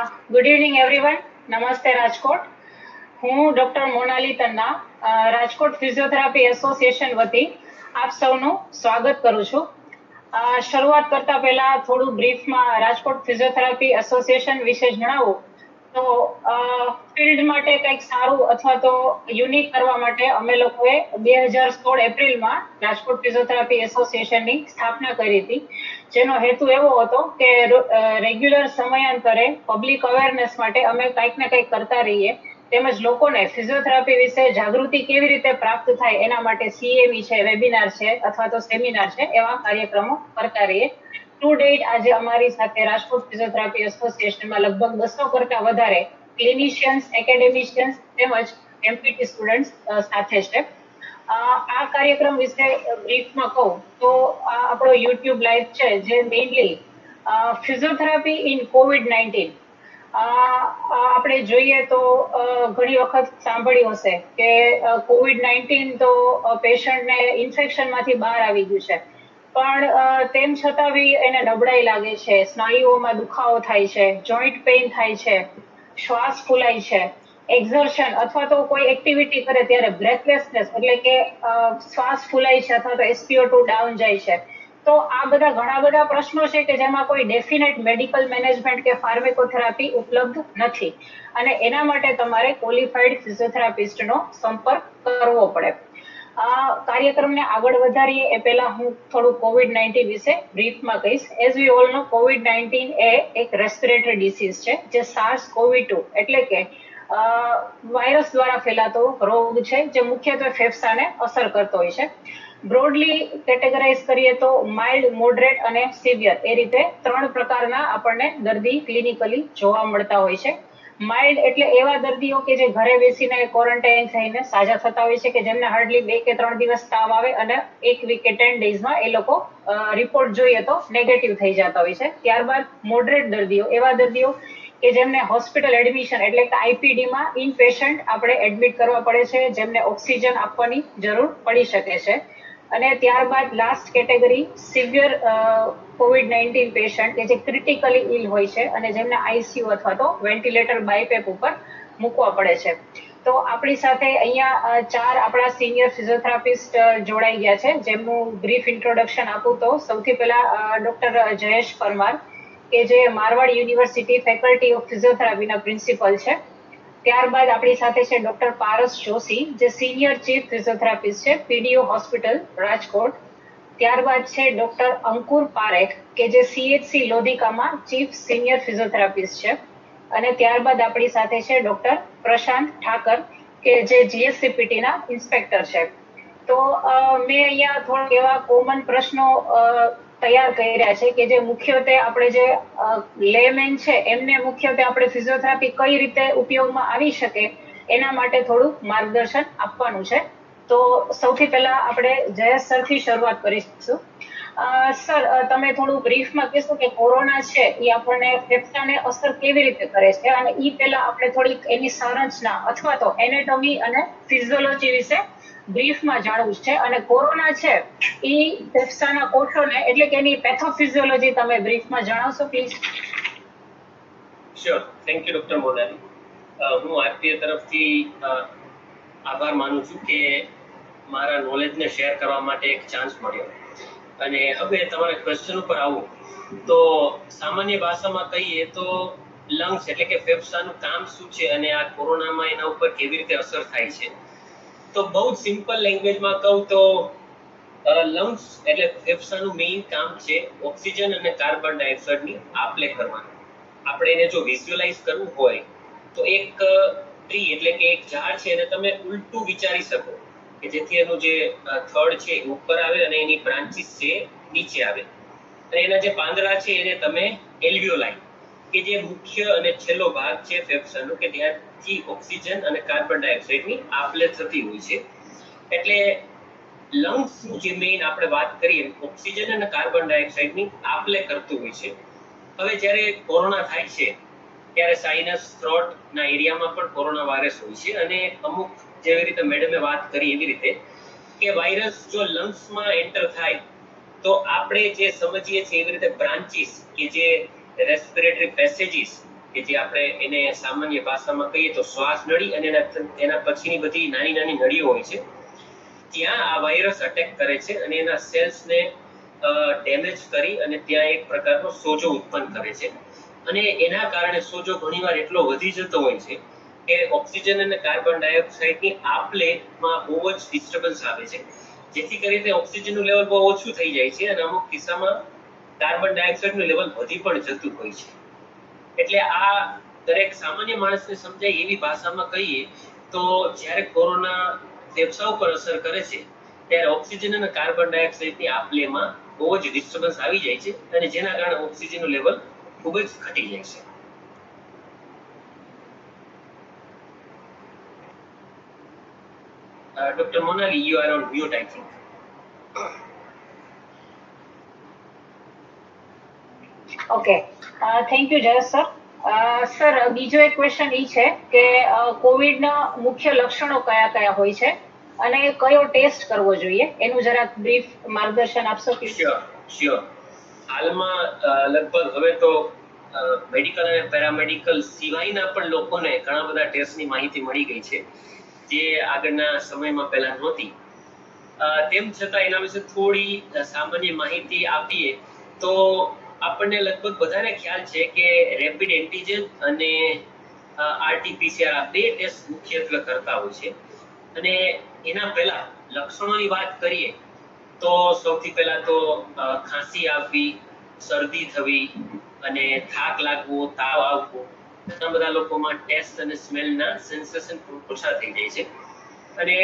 Good evening everyone. નમસ્તે રાજકોટ. હું doctor Monali Tanna, Rajkot physiotherapy association વતી આપ સૌનું સ્વાગત કરું છું. શરૂઆત કરતા પહેલા થોડું બ્રીફમાં રાજકોટ ફિઝિયોથેરાપી એસોસિએશન વિશે જણાવું તો ફિલ્ડ માટે કંઈક સારું અથવા તો યુનિક કરવા માટે અમે લોકોએ 2016 એપ્રિલમાં રાજકોટ ફિઝિયોથેરાપી એસોસિએશનની સ્થાપના કરી હતી, જેનો હેતુ એવો હતો કે રેગ્યુલર સમયાંતરે પબ્લિક અવેરનેસ માટે અમે કંઈક ને કંઈક કરતા રહીએ, તેમજ લોકોને ફિઝિયોથેરાપી વિશે જાગૃતિ કેવી રીતે પ્રાપ્ત થાય એના માટે સીએવી છે, વેબિનાર છે અથવા તો સેમિનાર છે, એવા કાર્યક્રમો કરતા રહીએ. ટુ ડેટ આજે અમારી સાથે રાજકોટ ફિઝિયોથેરાપી એસોસિએશનમાં લગભગ 200 કરતા વધારે ક્લિનિશિયન્સ, એકેડેમિશિયન્સ તેમજ એમપીટી સ્ટુડન્ટ્સ સાથે છે. આ કાર્યક્રમ વિશે બ્રીફમાં કહું તો આ આપણો યુટ્યુબ લાઈવ છે, જે મેઇનલી ફિઝિયોથેરાપી ઇન કોવિડ-19. આપણે જોઈએ તો ઘણી વખત સાંભળ્યું હશે કે કોવિડ-19 તો પેશન્ટને ઇન્ફેક્શનમાંથી બહાર આવી ગયું છે, પણ તેમ છતાં બી એને નબળાઈ લાગે છે, સ્નાયુઓમાં દુખાવો થાય છે, જોઈન્ટ પેઇન થાય છે, શ્વાસ ફૂલાય છે, એક્ઝર્શન અથવા તો કોઈ એક્ટિવિટી કરે ત્યારે બ્રેથલેસનેસ એટલે કે શ્વાસ ફૂલાય છે અથવા તો SpO2 ડાઉન જાય છે. તો આ બધા ઘણા બધા પ્રશ્નો છે કે જેમાં કોઈ ડેફિનેટ મેડિકલ મેનેજમેન્ટ કે ફાર્મેકોથેરાપી ઉપલબ્ધ નથી, અને એના માટે તમારે ક્વોલિફાઈડ ફિઝિયોથેરાપિસ્ટનો સંપર્ક કરવો પડે. કાર્યક્રમને આગળ વધારીએ એ પહેલા હું થોડું કોવિડ-19 વિશે બ્રીફમાં કહીશ. એઝ વી ઓલ નો, કોવિડ-19 એ એક રેસ્પિરેટરી ડિસીઝ છે, જે SARS-CoV-2 એટલે કે વાયરસ દ્વારા ફેલાતો રોગ છે, જે મુખ્યત્વે ફેફસાને અસર કરતો હોય છે. બ્રોડલી કેટેગરાઇઝ કરીએ તો માઇલ્ડ, મોડરેટ અને સિવિયર એ રીતે 3 પ્રકારના આપણને દર્દી ક્લિનિકલી જોવા મળતા હોય છે. માઇલ્ડ એટલે એવા દર્દીઓ કે જે ઘરે બેસીને ક્વોરન્ટાઇન થઈને સાજા થતા હોય છે, કે જેમને હાર્ડલી 2 કે 3 દિવસ તાવ આવે અને 1 વીક કે 10 ડેઝમાં એ લોકો રિપોર્ટ જોઈએ તો નેગેટિવ થઈ જતા હોય છે. ત્યારબાદ મોડરેટ દર્દીઓ, એવા દર્દીઓ કે જેમને હોસ્પિટલ એડમિશન એટલે કે આઈપીડીમાં ઇન પેશન્ટ આપણે એડમિટ કરવા પડે છે, જેમને ઓક્સિજન આપવાની જરૂર પડી શકે છે. અને ત્યારબાદ last category severe COVID-19 patient કે જે ક્રિટિકલી ઇલ હોય છે અને જેમને આઈસીયુ અથવા તો વેન્ટિલેટર બાયપેપ ઉપર મૂકવા પડે છે. તો આપણી સાથે અહીંયા 4 આપણા સિનિયર ફિઝિયોથેરાપિસ્ટ જોડાઈ ગયા છે, જેમનું બ્રીફ ઇન્ટ્રોડક્શન આપું તો સૌથી પહેલા ડોક્ટર જયેશ પરમાર, કે જે મારવાડ યુનિવર્સિટી ફેકલ્ટી ઓફ ફિઝિયોથેરાપીના પ્રિન્સિપલ છે. ત્યારબાદ આપણી સાથે છે ડોક્ટર પારસ જોશી, જે સિનિયર ચીફ ફિઝિયોથેરાપિસ્ટ છે, પીડીઓ હોસ્પિટલ રાજકોટ. ત્યારબાદ છે ડોક્ટર અંકુર પારેખ, કે જે CHC લોધિકામાં ચીફ સિનિયર ફિઝિયોથેરાપિસ્ટ છે. અને ત્યારબાદ આપણી સાથે છે ડોક્ટર પ્રશાંત ઠાકર, કે જે GSCPT-ના ઇન્સ્પેક્ટર છે. તો મેં અહીંયા થોડા એવા કોમન પ્રશ્નો તૈયાર કર્યા છે કે જે મુખ્યત્વે આપણે જે લેમેન છે એમને મુખ્યત્વે આપણે ફિઝિયોથેરાપી કઈ રીતે ઉપયોગમાં આવી શકે એના માટે થોડું માર્ગદર્શન આપવાનું છે. તો સૌથી પહેલા આપણે જયેશ સરથી શરૂઆત કરીશું. સર, તમે થોડું બ્રીફમાં કહેશો કે કોરોના છે એ આપણને ફેફસાને અસર કેવી રીતે કરે છે, અને એ પહેલા આપણે થોડીક એની સંરચના અથવા તો એનેટોમી અને ફિઝિયોલોજી વિશે બ્રીફમાં જાણવું છે. અને કોરોના છે એ ફેફસાના કોષોને એટલે કે એની પેથોફિઝિયોલોજી તમે બ્રીફમાં જણાવશો please? Sure, thank you doctor Monali. હું આરપીએ તરફથી આભાર માનું છું કે મારા નોલેજને શેર કરવા માટે એક ચાન્સ મળ્યો. અને હવે તમારા ક્વેશ્ચન ઉપર આવું તો સામાન્ય ભાષામાં કહીએ તો લંગ્સ એટલે કે ફેફસાનું કામ શું છે અને આ કોરોનામાં એના ઉપર કેવી રીતે અસર થાય છે, તો બહુ જ સિમ્પલ લેંગ્વેજમાં કહું તો લંગ્સ એટલે ફેફસાનું મેઇન કામ છે ઓક્સિજન અને કાર્બન ડાયોક્સાઇડની આપ-લે કરવાનું. આપણે એને જો વિઝ્યુઅલાઇઝ કરવું હોય તો એક ટ્રી એટલે કે એક ઝાડ છે એને તમે ઉલટું વિચારી શકો, કે જેથી એનું જે થડ છે ઉપર આવે અને એની બ્રાન્ચીસ છે નીચે આવે, અને એના જે પાંદડા છે એને તમે એલ્વિયોલાઈ, કે જે મુખ્ય અને છેલ્લો ભાગ છે ફેફસાનો, કે ત્યાંથી ઓક્સિજન અને કાર્બન ડાયોક્સાઇડની આપ-લે થતી હોય છે. એટલે લંગ્સનું જે મેઇન આપણે વાત કરીએ ઓક્સિજન અને કાર્બન ડાયોક્સાઇડની આપ-લે કરતું હોય છે. હવે જ્યારે કોરોના થાય છે ત્યારે સાઇનસ, થ્રોટના એરિયામાં પણ કોરોના વાયરસ હોય છે, અને અમુક જેવી રીતે મેડમે વાત કરી એવી રીતે કે વાયરસ જો લંગ્સમાં એન્ટર થાય તો આપણે જે સમજીએ છીએ એવી રીતે બ્રાન્ચીસ કે જે રેસ્પિરેટરી પેસેજીસ કે જે આપણે એને સામાન્ય ભાષામાં કહીએ તો શ્વાસ નળી અને એના પછીની બધી નાની નાની નળીઓ હોય છે, ત્યાં આ વાયરસ અટેક કરે છે અને એના સેલ્સને ડેમેજ કરી અને ત્યાં એક પ્રકારનો સોજો ઉત્પન્ન કરે છે. અને એના કારણે સોજો ઘણીવાર એટલો વધી જતો હોય છે કે ઓક્સિજન અને કાર્બન ડાયોક્સાઇડની આપલેમાં બહુ જ ડિસ્ટર્બન્સ આવે છે, જેથી કરીને ઓક્સિજનનું લેવલ બહુ ઓછું થઈ જાય છે અને અમુક કિસ્સામાં કાર્બન ડાયોક્સાઇડનું લેવલ વધી પણ જતું હોય છે. એટલે આ દરેક સામાન્ય માણસને સમજાય એવી ભાષામાં કહીએ તો જ્યારે કોરોના ફેફસાઓ પર અસર કરે છે ત્યારે ઓક્સિજન અને કાર્બન ડાયોક્સાઇડની આપલેમાં બહુ જ ડિસ્ટર્બન્સ આવી જાય છે અને જેના કારણે ઓક્સિજનનું લેવલ ખૂબ જ ઘટી જાય છે. Dr. Monali, you are on mute, I think. Okay, thank you Jayesh sir. Sir, બીજો એક ક્વેશ્ચન એ છે કે કોવિડના મુખ્ય લક્ષણો કયા કયા હોય છે અને કયો ટેસ્ટ કરવો જોઈએ, એનું જરાક બ્રીફ માર્ગદર્શન આપશો પ્લીઝ? શ્યોર. હાલમાં લગભગ હવે તો મેડિકલ અને પેરામેડિકલ સિવાયના પણ લોકોને ઘણા બધા ટેસ્ટની માહિતી મળી ગઈ છે, જે આગળના સમયમાં પહેલા નહોતી. તેમ છતાં એના વિશે થોડી સામાન્ય માહિતી આપીએ તો આપણને લગભગ બધાને ખ્યાલ છે કે રેપિડ એન્ટીજન અને આરટીપીસીઆર આ બે ટેસ્ટ મુખ્યત્વે કરતા હોય છે. અને એના પહેલા લક્ષણોની વાત કરીએ તો સૌથી પહેલા તો ખાંસી આવવી, શરદી થવી અને થાક લાગવો, તાવ આવવો, ઘણા બધા લોકોમાં ટેસ્ટ અને સ્મેલના સેન્સેશન ઓછા થઈ જાય છે. અને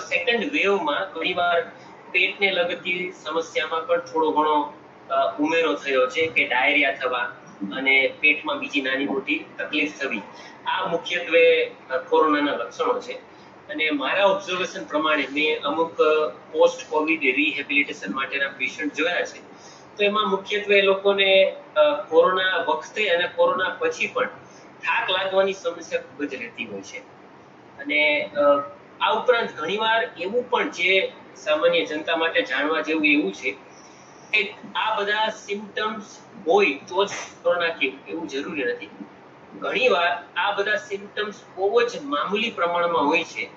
સેકન્ડ વેવમાં ઘણીવાર પેટને લગતી સમસ્યામાં પણ થોડો ઘણો ઉમેરો થયો છે કે ડાયરિયા થવા અને પેટમાં બીજી નાની મોટી તકલીફ થવી, આ મુખ્યત્વે કોરોનાના લક્ષણો છે. અને મારા ઓબ્ઝર્વેશન પ્રમાણે મેં અમુક પોસ્ટ કોવિડ રિહેબિલિટેશન માટેના પેશન્ટ જોયા છે, તો એમાં મુખ્યત્વે લોકોને કોરોના વખતે અને કોરોના પછી પણ થાક લાગવાની સમસ્યા ખૂબ જ રહેતી હોય છે. અને આ ઉપરાંત ઘણીવાર એવું પણ જે સામાન્ય જનતા માટે જાણવા જેવું એવું છે કે આ બધા સિમ્પટમ્સ હોય તો જ કોરોના કેવું એવું જરૂરી નથી. ઘણીવાર આ બધા સિમ્પટમ્સ બહુ જ મામૂલી પ્રમાણમાં હોય છે.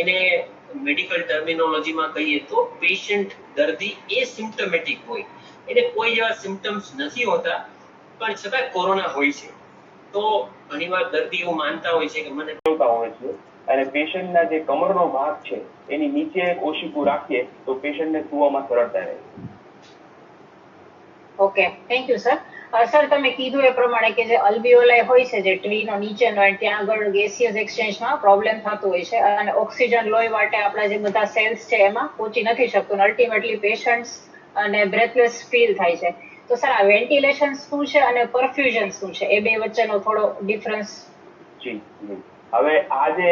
એને મેડિકલ ટર્મિનોલોજીમાં કહીએ તો પેશન્ટ દર્દી એસિમ્પ્ટોમેટિક હોય, એને કોઈ એવા સિમ્પટમ્સ નથી હોતા પણ છતાં કોરોના હોય છે. તો ઘણીવાર દર્દી એવું માનતા હોય છે કે મને હોય છે અને પેશન્ટના જે કમરનો ભાગ છે એની નીચે ઓશિકું રાખીએ તો પેશન્ટને સૂવામાં સરળતા રહે. Okay, thank you sir. Sir, તમે કીધું એ પ્રમાણે કે જે અલ્વિયોલાઈ હોય છે, જે ટ્રીનો નીચેનો ત્યાં આગળ ગેસિયસ એક્સચેન્જમાં પ્રોબ્લેમ થતો હોય છે અને ઓક્સિજન લોહી માટે આપણા જે બધા સેલ્સ છે એમાં પહોંચી નથી શકતું, અલ્ટિમેટલી પેશન્ટ્સ અને બ્રેથલેસ ફીલ થાય છે. તો સર, આ વેન્ટિલેશન શું છે અને પરફ્યુઝન શું છે, એ બે વચ્ચેનો થોડો ડિફરન્સ? જી જી. હવે આ જે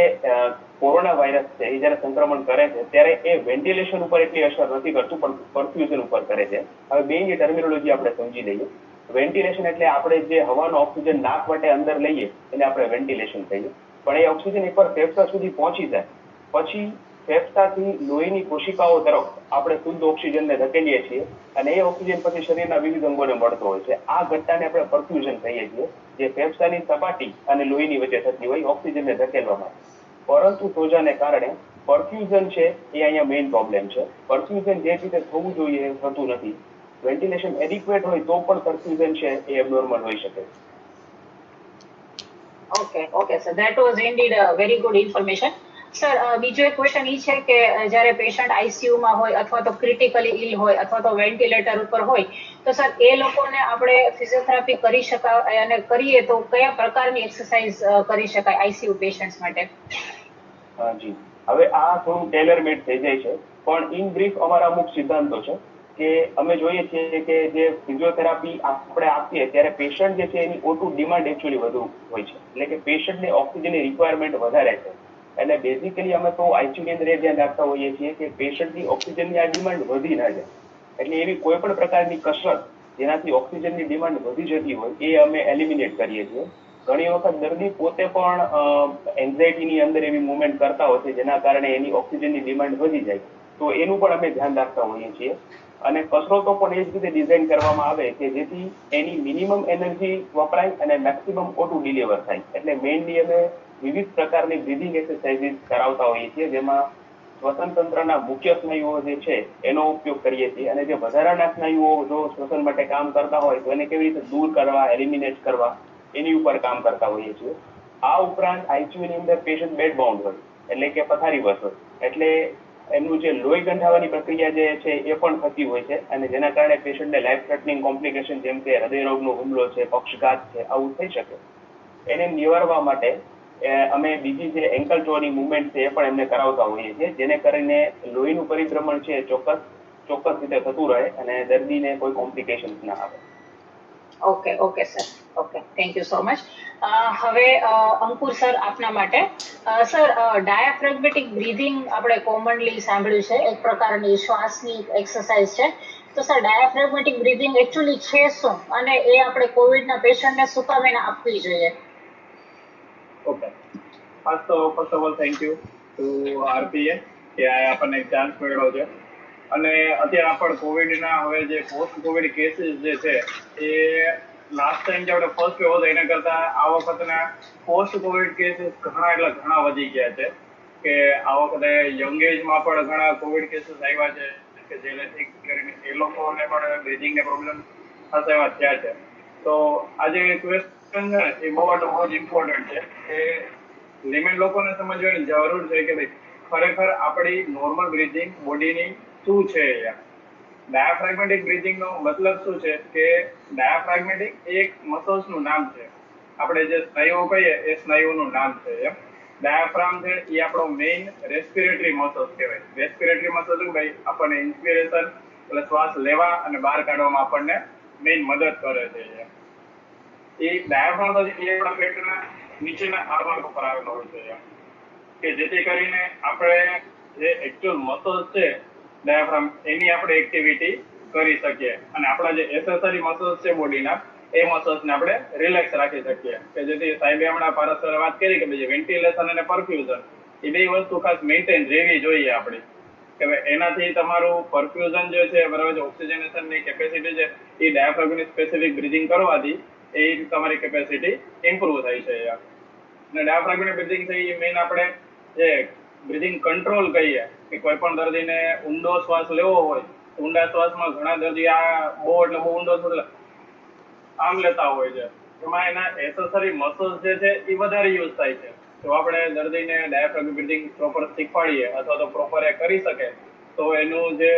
કોરોના વાયરસ છે એ જ્યારે સંક્રમણ કરે છે ત્યારે એ વેન્ટિલેશન ઉપર એટલી અસર નથી કરતું પણ પરફ્યુઝન ઉપર કરે છે. હવે બેની ટર્મિનોલોજી આપણે સમજી લઈએ. વેન્ટિલેશન એટલે આપણે જે હવાનો ઓક્સિજન નાક વાટે અંદર લઈએ એને આપણે વેન્ટિલેશન કહીએ. પણ એ ઓક્સિજન એકવાર ફેફસા સુધી પહોંચી જાય પછી ફેફસાથી લોહીની કોશિકાઓ તરફ આપણે શુદ્ધ ઓક્સિજનને ધકેલીએ છીએ અને એ ઓક્સિજન પછી શરીરના વિવિધ અંગોને મળતો હોય છે. આ ઘટનાને આપણે પરફ્યુઝન કહીએ છીએ, જે ફેફસાની સપાટી અને લોહીની વચ્ચે થતી હોય ઓક્સિજનને ધકેલવા માટે. પરંતુ સોજાને કારણે પરફ્યુઝન છે એ અહીંયા મેઇન પ્રોબ્લેમ છે. પરફ્યુઝન જે રીતે થવું જોઈએ એ થતું નથી. વેન્ટિલેશન એડિક્વેટ હોય તો પણ પરફ્યુઝન છે એ એબનોર્મલ હોઈ શકે. Okay sir, that was indeed very good information. Sir, બીજો એક ક્વેશ્ચન એ છે કે જ્યારે પેશન્ટ આઈસીયુમાં હોય અથવા તો ક્રિટિકલી ઇલ હોય અથવા તો વેન્ટિલેટર ઉપર હોય તો સર એ લોકોને આપણે ફિઝિયોથેરાપી કરી શકાય અને કરીએ તો કયા પ્રકારની એક્સરસાઇઝ કરી શકાય આઈસીયુ પેશન્ટ્સ માટે? જી. હવે આ થોડું ટેલર મેડ થઈ જાય છે પણ ઇન બ્રીફ અમારા અમુક સિદ્ધાંતો છે કે અમે જોઈએ છીએ કે જે ફિઝિયોથેરાપી આપણે આપીએ ત્યારે પેશન્ટ જે છે એની O2 ડિમાન્ડ એકચ્યુઅલી વધુ હોય છે, એટલે કે પેશન્ટને ઓક્સિજનની રિક્વાયરમેન્ટ વધારે છે. એટલે બેઝિકલી અમે તો આઈસીયુની અંદર એ ધ્યાન રાખતા હોઈએ છીએ કે પેશન્ટની ઓક્સિજનની આ ડિમાન્ડ વધી ના જાય. એટલે એવી કોઈ પણ પ્રકારની કસરત જેનાથી ઓક્સિજનની ડિમાન્ડ વધી જતી હોય એ અમે એલિમિનેટ કરીએ છીએ. ઘણી વખત દર્દી પોતે પણ એન્ઝાયટીની અંદર એવી મુવમેન્ટ કરતા હોય છે જેના કારણે એની ઓક્સિજનની ડિમાન્ડ વધી જાય તો એનું પણ અમે ધ્યાન રાખતા હોઈએ છીએ. અને કસરતો પણ એ જ રીતે ડિઝાઇન કરવામાં આવે કે જેથી એની મિનિમમ એનર્જી વપરાય અને મેક્સિમમ O2 ડિલિવર થાય. એટલે મેઇનલી અમે વિવિધ પ્રકારની બ્રીથિંગ એક્સરસાઇઝીસ કરાવતા હોઈએ છીએ, જેમાં શ્વસન તંત્રના મુખ્ય સ્નાયુઓ જે છે એનો ઉપયોગ કરીએ છીએ, અને જે વધારાના સ્નાયુઓ જો શ્વસન માટે કામ કરતા હોય તો એને કેવી રીતે દૂર કરવા, એલિમિનેટ કરવા, એની ઉપર કામ કરતા હોઈએ છીએ. આ ઉપરાંત ICU ની અંદર પેશન્ટ બેડ બાઉન્ડ હોય, એટલે કે પથારીવશ હોય, એટલે એમનું જે લોહી ગંઠાવાની પ્રક્રિયા જે છે એ પણ થતી હોય છે, અને જેના કારણે પેશન્ટને લાઈફ થ્રેટનિંગ કોમ્પ્લિકેશન જેમ કે હૃદયરોગનો હુમલો છે, પક્ષઘાત છે, આવું થઈ શકે. એને નિવારવા માટે અમે બીજી જે એન્કલ ટોની મુવમેન્ટ છે એ પણ એમને કરાવતા હોઈએ છીએ, જેને કરીને લોહીનું પરિભ્રમણ છે ચોક્કસ રીતે થતું રહે અને દર્દીને કોઈ કોમ્પ્લિકેશન્સ ના આવે. Okay sir, okay, thank you so much. હવે અંકુર સર આપના માટે. સર, ડાયાફ્રેગમેટિક બ્રીધિંગ આપણે કોમનલી સાંભળ્યું છે, એક પ્રકારની શ્વાસની એક્સરસાઇઝ છે. તો સર, ડાયાફ્રેગમેટિક બ્રીધિંગ એકચ્યુઅલી છે શું, અને એ આપણે કોવિડના પેશન્ટને શું કામ એને આપવી જોઈએ? Okay, first of all thank you to RPA કે આપણને એક ચાન્સ મળ્યો છે. અને અત્યારે આપણે કોવિડના હવે જે પોસ્ટ કોવિડ કેસીસ જે છે એ લાસ્ટ ટાઈમ જે આપણે ફર્સ્ટ વેવ હતો એના કરતા આ વખતના પોસ્ટ કોવિડ કેસીસ ઘણા વધી ગયા છે. કે આ વખતે યંગ એજમાં પણ ઘણા કોવિડ કેસીસ આવ્યા છે કે જેનાથી કરીને એ લોકોને પણ બ્રીથિંગને પ્રોબ્લેમ ખાસ એવા થયા છે. તો આજે ક્વેશ્ચન છે એ બહુ જ ઇમ્પોર્ટન્ટ છે કે લિમિટ લોકોને સમજવાની જરૂર છે કે ભાઈ ખરેખર આપણી નોર્મલ બ્રીથિંગ બોડીની શું છે. ડાયાફ્રેગમેટિક બ્રીથિંગનો મતલબ શું છે કે ડાયાફ્રેગમેટિક એક મસલ્સનું નામ છે. આપણે જે સ્નાયુઓ કહીએ એ સ્નાયુઓનું નામ છે. ડાયાફ્રામ છે એ આપણો મેઇન રેસ્પિરેટરી મસલ્સ કહેવાય. રેસ્પિરેટરી મસલ્સ ભાઈ આપણને ઇન્સ્પિરેશન એટલે શ્વાસ લેવા અને બહાર કાઢવામાં આપણને મેઇન મદદ કરે છે. એ ડાયાફ્રામ એ આપણા પેટના નીચેના હાડમાં ઉપર આવેલો હોય છે કે જેથી કરીને આપણે જે એકચ્યુઅલ મસલ્સ છે ડાયાફ્રામ એની આપણે એક્ટિવિટી કરી શકીએ અને આપણા જે એસેસરી મસલ્સ છે બોડીના એ મસલ્સને આપણે રિલેક્સ રાખી શકીએ. કે જેથી સાહેબે હમણાં પારસ સરે વાત કરી કે ભાઈ વેન્ટિલેશન અને પરફ્યુઝન એ બે વસ્તુ ખાસ મેન્ટેન રહેવી જોઈએ આપણી. કે ભાઈ એનાથી તમારું પરફ્યુઝન જે છે બરાબર છે, ઓક્સિજનેશનની કેપેસિટી છે એ ડાયાફ્રામની સ્પેસિફિક બ્રીથિંગ કરવાથી એ તમારી કેપેસિટી ઇમ્પ્રુવ થાય છે. અને ડાયાફ્રેગમેટિક બ્રીથિંગ છે એ મેઇન આપણે જે બ્રીથિંગ કંટ્રોલ કહીએ કે કોઈ પણ દર્દીને ઊંડો શ્વાસ લેવો હોય, ઊંડા શ્વાસમાં ઘણા દર્દી બહુ ઊંડો શ્વાસ આમ લેતા હોય છે. એમાં એના એસેસરી મસલ્સ જે છે એ વધારે યુઝ થાય છે. જો આપણે દર્દીને ડાયાફ્રેગમેટિક બ્રીથિંગ પ્રોપર શીખવાડીએ અથવા તો પ્રોપર એ કરી શકે તો એનું જે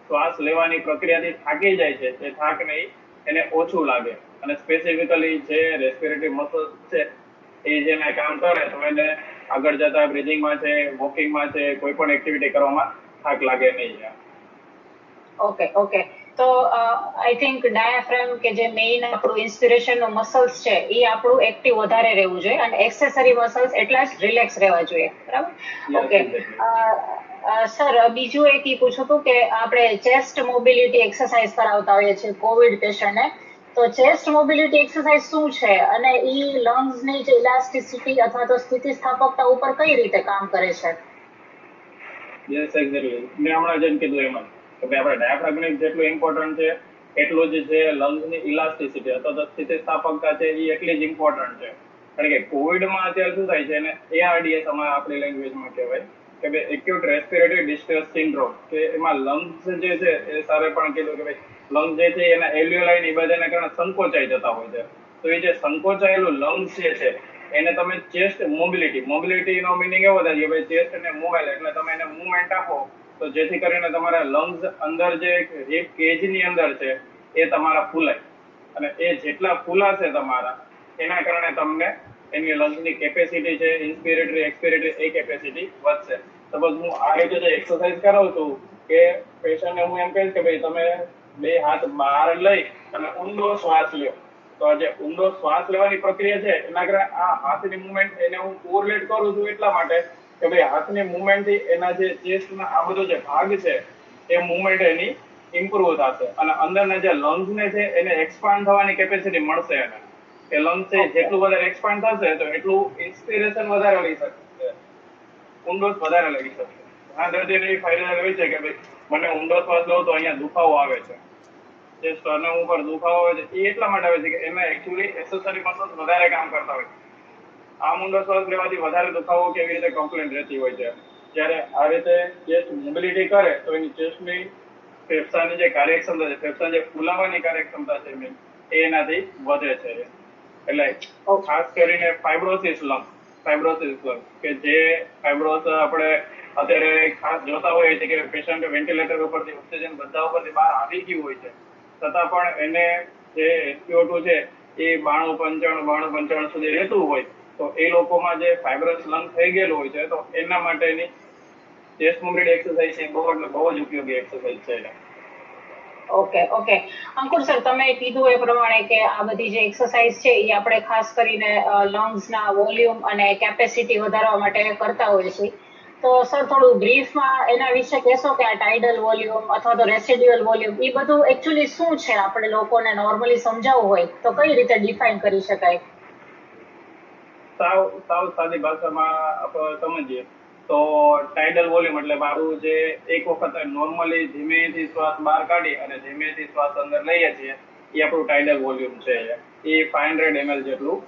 શ્વાસ લેવાની પ્રક્રિયાથી થાકી જાય છે એ થાક નહીં એને ઓછું લાગે. અને સ્પેસિફિકલી જે રેસ્પિરેટરી મસલ્સ છે એ જેને કામ કરે તો એને આગળ જતા બ્રીથિંગમાં છે, વોકિંગમાં છે, કોઈ પણ એક્ટિવિટી કરવામાં થાક લાગે નહીં. ઓકે. તો આઈ થિંક ડાયાફ્રેમ કે જે મેઇન આપણું ઇન્સ્પિરેશનનો મસલ્સ છે એ આપણું એક્ટિવ વધારે રહેવું જોઈએ અને એક્સેસરી મસલ્સ એટલા જ રિલેક્સ રહેવા જોઈએ, બરાબર? ઓકે. સર, બીજું એક પૂછું હતું કે આપણે ચેસ્ટ મોબિલિટી એક્સરસાઇઝ કરાવતા હોઈએ છીએ કોવિડ પેશન્ટને. તો ચેસ્ટ મોબિલિટી એક્સરસાઇઝ શું છે અને એ લંગ્સની જે ઇલાસ્ટિસિટી અથવા તો સ્થિતિસ્થાપકતા ઉપર કઈ રીતે કામ કરે છે? Yes, exactly. મેં હમણાં જેમ કીધું એમાં કે ભાઈ આપણે ડાયાફ્રેગમેટિક જેટલું ઇમ્પોર્ટન્ટ છે એટલું જ છે લંગ્સની ઇલાસ્ટિસિટી અથવા તો સ્થિતિસ્થાપકતા છે એ એટલી જ ઇમ્પોર્ટન્ટ છે. કારણ કે કોવિડમાં અત્યારે શું થાય છે એને ARDS આપણી લેંગ્વેજમાં કહેવાય કે ભાઈ એક્યુટ રેસ્પિરેટરી ડિસ્ટ્રેસ સિન્ડ્રોમ, કે એમાં લંગ્સ જે છે એ સારે પણ કીધું કે ભાઈ લંગ્સ જે છે એના એલ્યુલાઇન એ બધાને કારણે સંકોચાઈ જતા હોય છે. તો એ જે સંકોચાયેલું લંગ્સ જે છે એને તમે ચેસ્ટ મોબિલિટીનો મિનિંગ એવો થાય કે ભાઈ ચેસ્ટ ને મોબાઈલ એટલે તમે એને મૂવમેન્ટ આપો તો જેથી કરીને તમારા લંગ્સ અંદર જે એક કેજની અંદર છે એ તમારા ફૂલાય અને એ જેટલા ફૂલાશે તમારા એના કારણે તમને એની લંગ્સની કેપેસિટી છે, ઇન્સ્પિરેટરી એક્સપિરેટરી એ કેપેસિટી વધશે. સપોઝ હું આ રીતે જે એક્સરસાઇઝ કરાવું છું કે પેશન્ટને હું એમ કહીશ કે ભાઈ તમે બે હાથ બહાર લઈ અને ઊંડો શ્વાસ લ્યો. તો જે ઊંડો શ્વાસ લેવાની પ્રક્રિયા છે એના કારણે આ હાથની મુવમેન્ટ એને હું કોરિલેટ કરું છું એટલા માટે કે ભાઈ હાથની મુવમેન્ટથી એના જે ચેસ્ટના આ બધો જે ભાગ છે એ મુવમેન્ટ એની ઇમ્પ્રુવ થશે અને અંદરના જે લંગ્સને છે એને એક્સપાન્ડ થવાની કેપેસિટી મળશે એને. કે લંગ્સ છે જેટલું વધારે એક્સપાન્ડ થશે તો એટલું ઇન્સ્પિરેશન વધારે લઈ શકશે, ઊંડો વધારે લઈ શકશે. ઘણા દર્દીને ફાયદા હોય છે કે ભાઈ મને ઊંડો શ્વાસ લઉં તો અહીંયા દુખાવો આવે છે, જે સ્ટર્નમ ઉપર દુખાવો આવે છે એ એટલા માટે આવે છે કે એમાં એકચ્યુઅલી એક્સેસરી મસલ્સ વધારે કામ કરતા હોય છે. આ ઊંડો શ્વાસ લેવાથી વધારે દુખાવો કેવી રીતે કમ્પ્લેન રહેતી હોય છે. જ્યારે આ રીતે ચેસ્ટ મોબિલિટી કરે તો એની ચેસ્ટની ફેફસાની જે કાર્યક્ષમતા છે, ફેફસાની જે ફૂલાવાની કાર્યક્ષમતા છે એ એનાથી વધે છે. એટલે ખાસ કરીને ફાઇબ્રોસિસ લંગ કે જે ફાઇબ્રોસ આપણે અત્યારે ખાસ જોતા હોઈએ છીએ કે પેશન્ટ વેન્ટિલેટર ઉપરથી ઓક્સિજન બધા ઉપરથી બહાર આવી ગયું હોય છે, છતાં પણ એને જે SpO2 છે એ 92-95 સુધી રહેતું હોય, તો એ લોકોમાં જે ફાઇબ્રસ લંગ થઈ ગયેલું હોય છે તો એના માટેની ચેસ્ટ મોબિલિટી એક્સરસાઇઝ છે બહુ જ ઉપયોગી એક્સરસાઇઝ છે. ઓકે અંકુર સર, તમે કીધું એ પ્રમાણે કે આ બધી જે એક્સરસાઇઝ છે એ આપણે ખાસ કરીને લંગ્સના વોલ્યુમ અને કેપેસિટી વધારવા માટે કરતા હોઈએ છીએ. તો સર થોડું બ્રીફમાં એના વિશે કહેશો કે આ ટાઇડલ વોલ્યુમ અથવા તો રેસિડ્યુઅલ વોલ્યુમ એ બધું એકચ્યુઅલી શું છે? આપણે લોકોને નોર્મલી સમજાવવું હોય તો કઈ રીતે ડિફાઇન કરી શકાય? સાવ સાદી ભાષામાં આપણે સમજીએ તો ટાઇડલ વોલ્યુમ એટલે મારું જે એક વખત નોર્મલી ધીમેથી શ્વાસ બહાર કાઢી અને ધીમેથી શ્વાસ અંદર લઈએ છીએ એ આપણું ટાઇડલ વોલ્યુમ છે. એ 500 ml જેટલું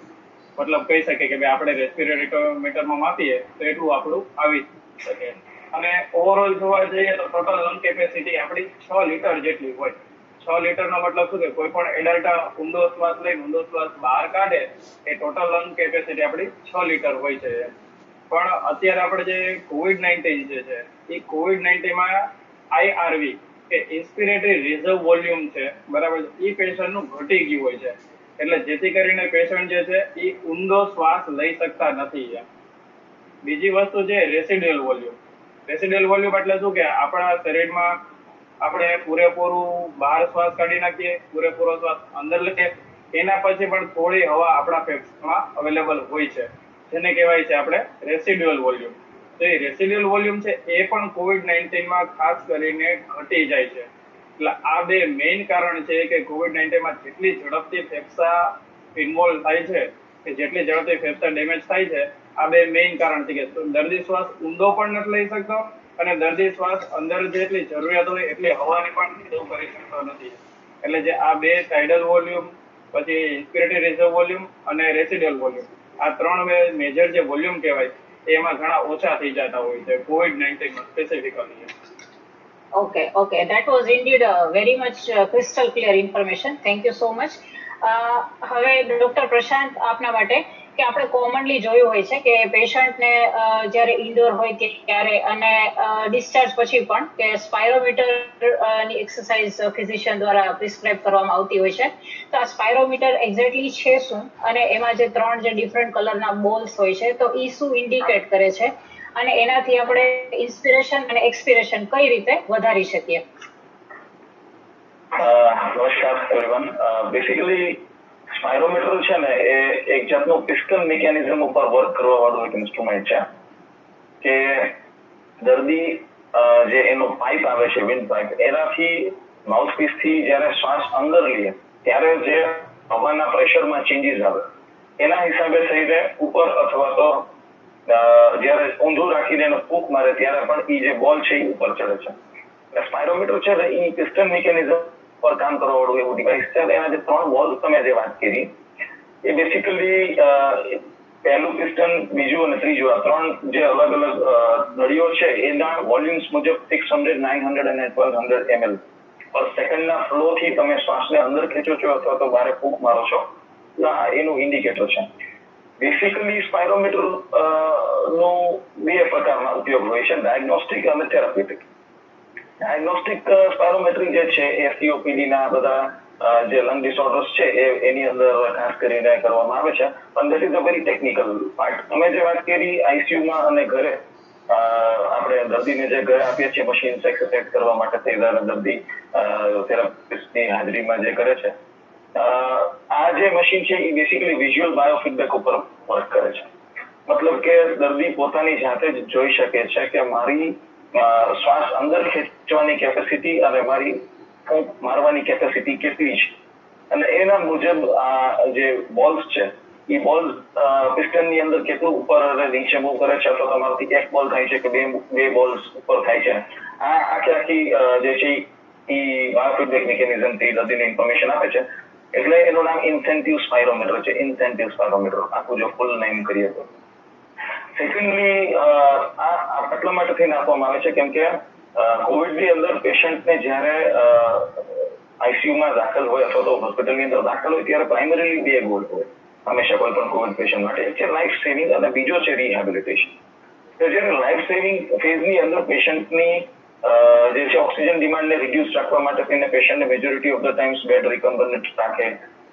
મતલબ કહી શકીએ કે ભાઈ આપણે રેસ્પિરેટરી મીટરમાં માપીએ તો એટલું આપણું આવી શકે. અને ઓવરઓલ જોવા જઈએ તો ટોટલ લંગ કેપેસિટી આપણી 6 લીટર જેટલી હોય. 6 લીટરનો મતલબ શું કે કોઈ પણ એડલ્ટ ઊંડો શ્વાસ લઈને ઊંડો શ્વાસ બહાર કાઢે એ ટોટલ લંગ કેપેસિટી આપણી 6 લીટર હોય છે. પણ અત્યારે આપણે જે COVID-19 જે છે એ COVID-19માં IRV કે ઇન્સ્પિરેટરી રિઝર્વ વોલ્યુમ છે, બરાબર, એ પેશન્ટનું ઘટી ગયું હોય છે. એટલે જેથી કરીને પેશન્ટ જે છે એ ઊંડો શ્વાસ લઈ શકતા નથી. બીજી વસ્તુ છે રેસિડ્યુઅલ વોલ્યુમ. રેસિડ્યુઅલ વોલ્યુમ એટલે શું કે આપણા શરીરમાં આપણે પૂરેપૂરું બહાર શ્વાસ કાઢી નાખીએ, પૂરેપૂરો શ્વાસ અંદર લઈએ, એના પછી પણ થોડી હવા આપણા ફેફસામાં અવેલેબલ હોય છે, જેને કહેવાય છે આપણે રેસિડ્યુઅલ વોલ્યુમ. તો એ રેસિડ્યુઅલ વોલ્યુમ છે એ પણ COVID-19માં ખાસ કરીને ઘટી જાય છે. એટલે આ બે મેઇન કારણ છે કે COVID-19માં જેટલી ઝડપથી ફેફસા ઇન્વોલ્વ થાય છે કે જેટલી ઝડપથી ફેફસા ડેમેજ થાય છે, આ બે મેઇન કારણ છે કે દર્દી શ્વાસ ઊંડો પણ નથી લઈ શકતો અને દર્દી શ્વાસ અંદર જેટલી જરૂરિયાત હોય એટલી હવાની પણ ફિલ કરી શકતો નથી. એટલે જે આ બે ટાઇડલ વોલ્યુમ, પછી ઇન્સ્પિરેટરી રિઝર્વ વોલ્યુમ અને રેસિડ્યુઅલ વોલ્યુમ, આ ત્રણ મેજર જે વોલ્યુમ કહેવાય એમાં ઘણા ઓછા થઈ જતા હોય છે COVID-19માં specifically. Okay. That was indeed a very much crystal clear information. Thank you so much. હવે ડોક્ટર પ્રશાંત, આપના માટે કે આપણે કોમનલી જોયું હોય છે કે પેશન્ટને જ્યારે ઇન્ડોર હોય ત્યારે અને ડિસ્ચાર્જ પછી પણ કે સ્પાયરોમીટર ની એક્સરસાઇઝ ફિઝિશિયન દ્વારા પ્રિસ્ક્રાઇબ કરવામાં આવતી હોય છે. તો આ સ્પાયરોમીટર એક્ઝેક્ટલી છે શું, અને એમાં જે ત્રણ જે ડિફરન્ટ કલરના બોલ્સ હોય છે તો એ શું ઇન્ડિકેટ કરે છે, અને એનાથી આપણે ઇન્સ્પિરેશન અને એક્સપિરેશન કઈ રીતે વધારી શકીએ? નમસ્કાર એવરીવન. બેસિકલી સ્પાયરોમીટર છે ને એ એક જાતનું પિસ્ટન મિકેનિઝમ ઉપર વર્ક કરવા વાળું એક ઇન્સ્ટ્રુમેન્ટ છે કે દર્દી જે એનો પાઇપ આવે છે, વિન્ડ પાઇપ, એનાથી માઉથપીસ થી જ્યારે શ્વાસ અંદર લઈએ ત્યારે જે હવાના પ્રેશરમાં ચેન્જીસ આવે એના હિસાબે થઈને ઉપર અથવા તો જ્યારે ઊંધું રાખીને એનો ફૂંક મારે ત્યારે પણ એ જે બોલ છે એ ઉપર ચડે છે. સ્પાયરોમીટર છે ને એ પિસ્ટન મિકેનિઝમ પર કામ કરવા વાળું એવું ડિવાઇસ છે. એના જે ત્રણ બોલ તમે જે વાત કરી એ બેસિકલી પહેલું પિસ્ટન, બીજું અને ત્રીજું, આ ત્રણ જે અલગ અલગ નળીઓ છે એના વોલ્યુમ્સ મુજબ 600, 900 અને 1200 ml પર સેકન્ડના ફ્લો થી તમે શ્વાસને અંદર ખેંચો છો અથવા તો બહાર ફૂંક મારો છો, એનું ઇન્ડિકેટર છે. બેસિકલી સ્પાયરોમીટર નો બે પ્રકારના ઉપયોગ હોય છે, ડાયગ્નોસ્ટિક અને થેરાપ્યુટિક. ડાયગ્નોસ્ટિક સ્પાયરોમેટ્રી જે છે એ COPD ના બધા જે લંગ ડિસઓર્ડર્સ છે એની અંદર ખાસ કરીને કરવામાં આવે છે, પણ that is a very technical part. તમે જે વાત કરી ICUમાં અને ઘરે આપણે દર્દીને જે ઘરે આપીએ છીએ મશીન એક્સરસાઇઝ કરવા માટે, દર્દી થેરાપિસ્ટની હાજરીમાં જે કરે છે, આ જે મશીન છે એ બેસિકલી વિઝ્યુઅલ બાયોફીડબેક ઉપર વર્ક કરે છે. મતલબ કે દર્દી પોતાની જાતે જ જોઈ શકે છે કે મારી શ્વાસ અંદર ખેંચવાની કેપેસિટી અને મારી ફૂંક મારવાની કેપેસિટી કેટલી છે, અને એના મુજબ આ જે બોલ્સ છે એ બોલ પિસ્ટન ની અંદર કેટલું ઉપર અને નીચે મૂવ કરે છે, અથવા તમારાથી એક બોલ થાય છે કે બે બોલ્સ ઉપર થાય છે, આ આખી જે છે એ બાયોફીડબેક મિકેનિઝમ થી દર્દીને ઇન્ફોર્મેશન આપે છે. એટલે એનું નામ ઇન્સેન્ટિવ સ્પાયરોમીટર છે. ઇન્સેન્ટિવ સ્પાયરોમીટર આખું જો ફૂલ નેમ કરીએ તો. સેકન્ડલી આ એટલા માટે થઈને આપવામાં આવે છે કેમ કે કોવિડ ની અંદર પેશન્ટને જ્યારે આઈસીયુમાં દાખલ હોય અથવા તો હોસ્પિટલની અંદર દાખલ હોય ત્યારે પ્રાઇમરીલી બે ગોલ હોય હંમેશા કોઈ પણ કોવિડ પેશન્ટ માટે. એક છે લાઈફ સેવિંગ અને બીજો છે રિહેબિલિટેશન. તો જ્યારે લાઈફ સેવિંગ ફેઝની અંદર પેશન્ટની જે છે ઓક્સિજન ડિમાન્ડને રિડ્યુસ રાખવા માટે થઈને પેશન્ટને majority of the times bed recumbent રાખે.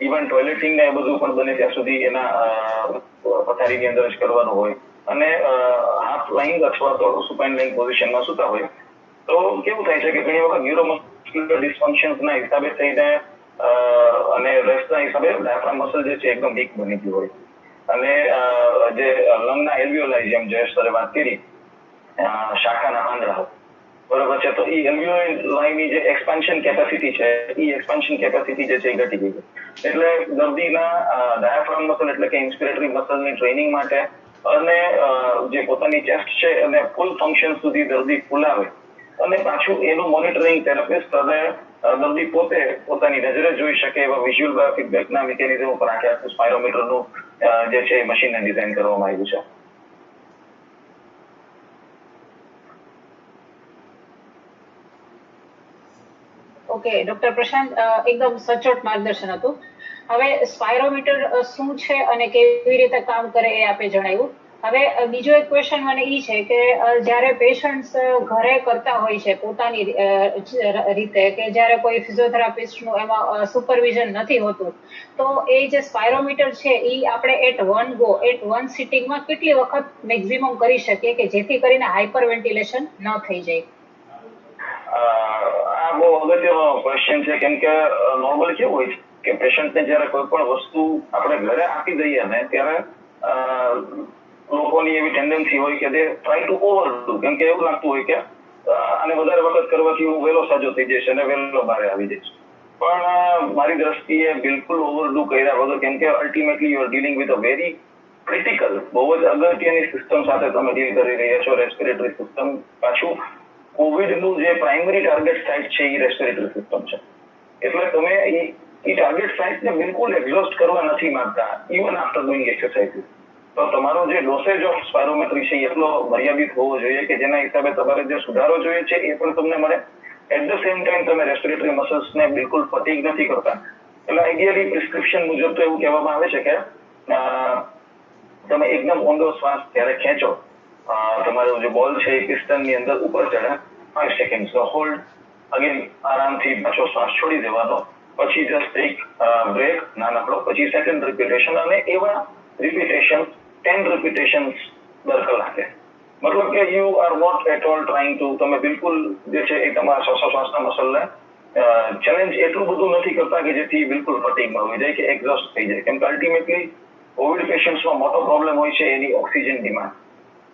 ઇવન ટોયલેટિંગ ને એ બધું પણ બને ત્યાં સુધી એના પથારીની અંદર જ કરવાનું હોય અને હાફ લાઈંગ અથવા તો સુપાઇન લાઈંગ પોઝિશનમાં સુતા હોય. તો કેવું થાય છે કે ઘણી વખત ન્યુરોમસ્ક્યુલર ડિસફંક્શન્સના હિસાબે થઈને અને રેસ્ટના હિસાબે ડાયાફ્રામ મસલ જે છે એકદમ વીક બની ગયું હોય અને જે લંગના એલ્વિયોલાઈ જેમ જયેશ સરે વાત કરી શાખાના પાંદડા બરોબર છે, તો એ એલ્વિયોલાઈની જે એક્સપાન્શન કેપેસિટી છે એ એક્સપાન્શન કેપેસિટી જે છે એ ઘટી ગઈ. એટલે દર્દીના ડાયાફ્રામ મસલ એટલે કે ઇન્સ્પિરેટરી મસલની ટ્રેનિંગ માટે અને જે પોતાની ચેસ્ટ છે અને ફૂલ ફંક્શન સુધી દર્દી ફૂલાવે અને પાછું એનું મોનિટરિંગ થેરાપિસ્ટ અને દર્દી પોતે પોતાની નજરે જોઈ શકે એવા વિઝ્યુઅલ બાયોફીડબેકના મિકેનિઝમ ઉપર આખું સ્પાયરોમીટરનું જે છે એ મશીનને ડિઝાઇન કરવામાં આવ્યું છે. ઓકે ડોક્ટર પ્રશાંત, એકદમ સચોટ માર્ગદર્શન હતું. હવે સ્પાયરોમીટર શું છે અને કેવી રીતે કામ કરે એ આપે જણાવ્યું. હવે બીજો એક ક્વેશ્ચન મને એ છે કે જ્યારે પેશન્ટ ઘરે કરતા હોય છે પોતાની રીતે કે જ્યારે કોઈ ફિઝિયોથેરાપિસ્ટનું એમાં સુપરવિઝન નથી હોતું, તો એ જે સ્પાયરોમીટર છે એ આપણે એટ વન સિટિંગમાં કેટલી વખત મેક્સિમમ કરી શકીએ કે જેથી કરીને હાઇપર વેન્ટિલેશન ન થઈ જાય? આ બહુ અગત્યનો ક્વેશ્ચન છે કેમ કે નોર્મલી કેવું હોય કે પેશન્ટને જ્યારે કોઈ પણ વસ્તુ આપણે ઘરે આપી દઈએ ને ત્યારે લોકોની એવી ટેન્ડન્સી હોય કે તે ટ્રાય ટુ ઓવરડુ, કેમ કે એવું લાગતું હોય કે આને વધારે વખત કરવાથી હું વહેલો સાજો થઈ જઈશ અને વહેલો બહાર આવી જઈશ. પણ મારી દ્રષ્ટિએ બિલકુલ ઓવરડુ કર્યા વગર, કેમ કે ultimately you are dealing with a very critical, બહુ જ અગત્યની સિસ્ટમ સાથે તમે ડીલ કરી રહ્યા છો, રેસ્પિરેટરી સિસ્ટમ. પાછું કોવિડનું જે પ્રાઇમરી ટાર્ગેટ સાઇટ છે એ રેસ્પિરેટરી સિસ્ટમ છે. એટલે તમે એ ટાર્ગેટ સાઇટને બિલકુલ એક્ઝોસ્ટ કરવા નથી માંગતા ઇવન આફ્ટર ડુઈંગ એક્સરસાઇઝ. તો તમારો જે ડોસેજ ઓફ સ્પાયરોમેટ્રી છે એટલો મર્યાદિત હોવો જોઈએ કે જેના હિસાબે તમારે જે સુધારો જોઈએ છે એ પણ તમને મળે. એટ ધ સેમ ટાઈમ તમે રેસ્પિરેટરી મસલ્સને બિલકુલ ફટીગ નથી કરતા. એટલે આઈડિયલી પ્રિસ્ક્રિપ્શન મુજબ તો એવું કહેવામાં આવે છે કે તમે એકદમ ઊંડો શ્વાસ જ્યારે ખેંચો, તમારો જે બોલ છે એ પિસ્ટનની અંદર ઉપર ચડે 5 સેકન્ડ્સનો હોલ્ડ, અગેન આરામથી પાછો શ્વાસ છોડી દેવાનો, પછી જસ્ટ એક બ્રેક નાનકડો, પછી સેકન્ડ રિપીટેશન અને એવા રિપીટેશન 10 રિપીટેશન્સ દર કલાકે. મતલબ કે you are not at all trying to, તમે બિલકુલ જે છે એ તમારા શ્વાસોશ્વાસના મસલને ચેલેન્જ એટલું બધું નથી કરતા કે જેથી બિલકુલ ફટીગમાં હોઈ જાય કે એક્ઝોસ્ટ થઈ જાય. કેમ કે અલ્ટિમેટલી કોવિડ પેશન્ટ્સમાં મોટો પ્રોબ્લેમ હોય છે એની ઓક્સિજન ડિમાન્ડ.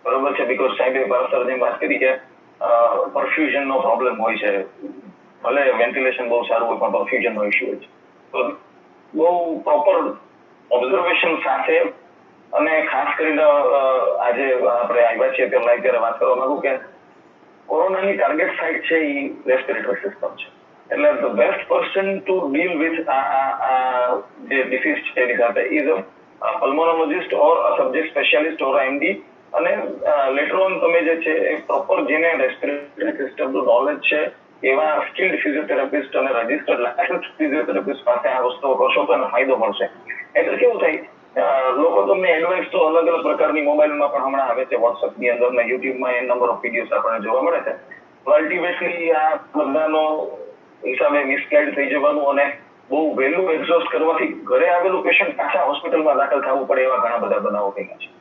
બરોબર છે, બીકોઝ સાહેબે પાર્સરની વાત કરી કે પરફ્યુઝનનો પ્રોબ્લેમ હોય છે. ભલે વેન્ટિલેશન બહુ સારું હોય પણ પરફ્યુઝનનો ઇશ્યુ હોય છે. તો બહુ પ્રોપર ઓબ્ઝર્વેશન સાથે અને ખાસ કરીને આજે આપણે આવ્યા છીએ ત્યારે વાત કરવા માંગુ કે કોરોનાની ટાર્ગેટ સાઇટ છે એ રેસ્પિરેટરી સિસ્ટમ છે. એટલે the best person to deal with જે ડિસીઝ છે એની સાથે is a પલ્મોનોલોજિસ્ટ or a subject specialist or MD. અને લેટર ઓન તમે જે છે એ પ્રોપર જેને રેસ્પિરેટરી સિસ્ટમનું નોલેજ છે એવા સ્કિલ્ડ ફિઝિયોથેરાપિસ્ટ અને રજિસ્ટર્ડ લાયસન્સ ફિઝિયોથેરાપિસ્ટ પાસે આ વસ્તુઓ કરશો તો એને ફાયદો મળશે. એટલે કેવું થાય, લોકો તમને એડવાઇસ તો અલગ અલગ પ્રકારની મોબાઈલમાં પણ હમણાં આવે છે, વોટ્સઅપની અંદર ને યુટ્યુબમાં એ નંબર ઓફ વિડીયોઝ આપણને જોવા મળે છે. અલ્ટિમેટલી આ બધાનો હિસાબે મિસગાઈડ થઈ જવાનું અને બહુ વહેલું એક્ઝોસ્ટ કરવાથી ઘરે આવેલું પેશન્ટ પાછા હોસ્પિટલમાં દાખલ થવું પડે એવા ઘણા બધા બનાવો થયા છે.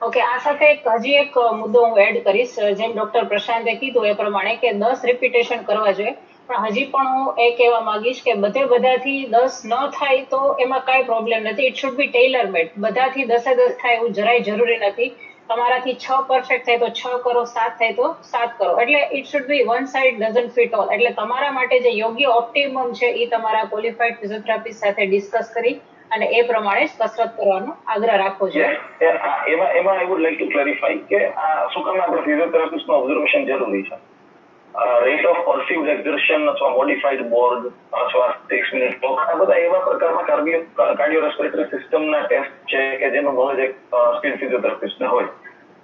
ઓકે, આ સાથે હજી એક મુદ્દો હું એડ કરીશ. જેમ ડોક્ટર પ્રશાંતે કીધું એ પ્રમાણે કે 10 રિપીટેશન કરવા જોઈએ, પણ હજી પણ હું એ કહેવા માંગીશ કે બધાથી 10 ન થાય તો એમાં કાંઈ પ્રોબ્લેમ નથી. ઇટ શુડ બી ટેલર મેડ. બધાથી 10 થાય એવું જરાય જરૂરી નથી. તમારાથી 6 પરફેક્ટ થાય તો 6 કરો, 7 થાય તો 7 કરો. એટલે it should be one side doesn't fit all. એટલે તમારા માટે જે યોગ્ય ઓપ્ટિમમ છે એ તમારા ક્વોલિફાઈડ ફિઝિયોથેરાપિસ્ટ સાથે ડિસ્કસ કરી અને એ પ્રમાણે જ કસરત કરવાનો આગ્રહ રાખવો જોઈએ. એમાં I would like to clarify કે આ શું કામ આપણે ફિઝિયોથેરાપિસ્ટ નું ઓબ્ઝર્વેશન જરૂરી છે. રેટ ઓફ પરસીવ્ડ એક્ઝર્શન અથવા મોડિફાઈડ બોર્ડ અથવા 6 મિનિટ વોક, આ બધા એવા પ્રકારના કાર્ડિયો રેસ્પિરેટરી સિસ્ટમના ટેસ્ટ છે કે જેનું નોલેજ એક સ્કિલ્ડ ફિઝિયોથેરાપિસ્ટને હોય.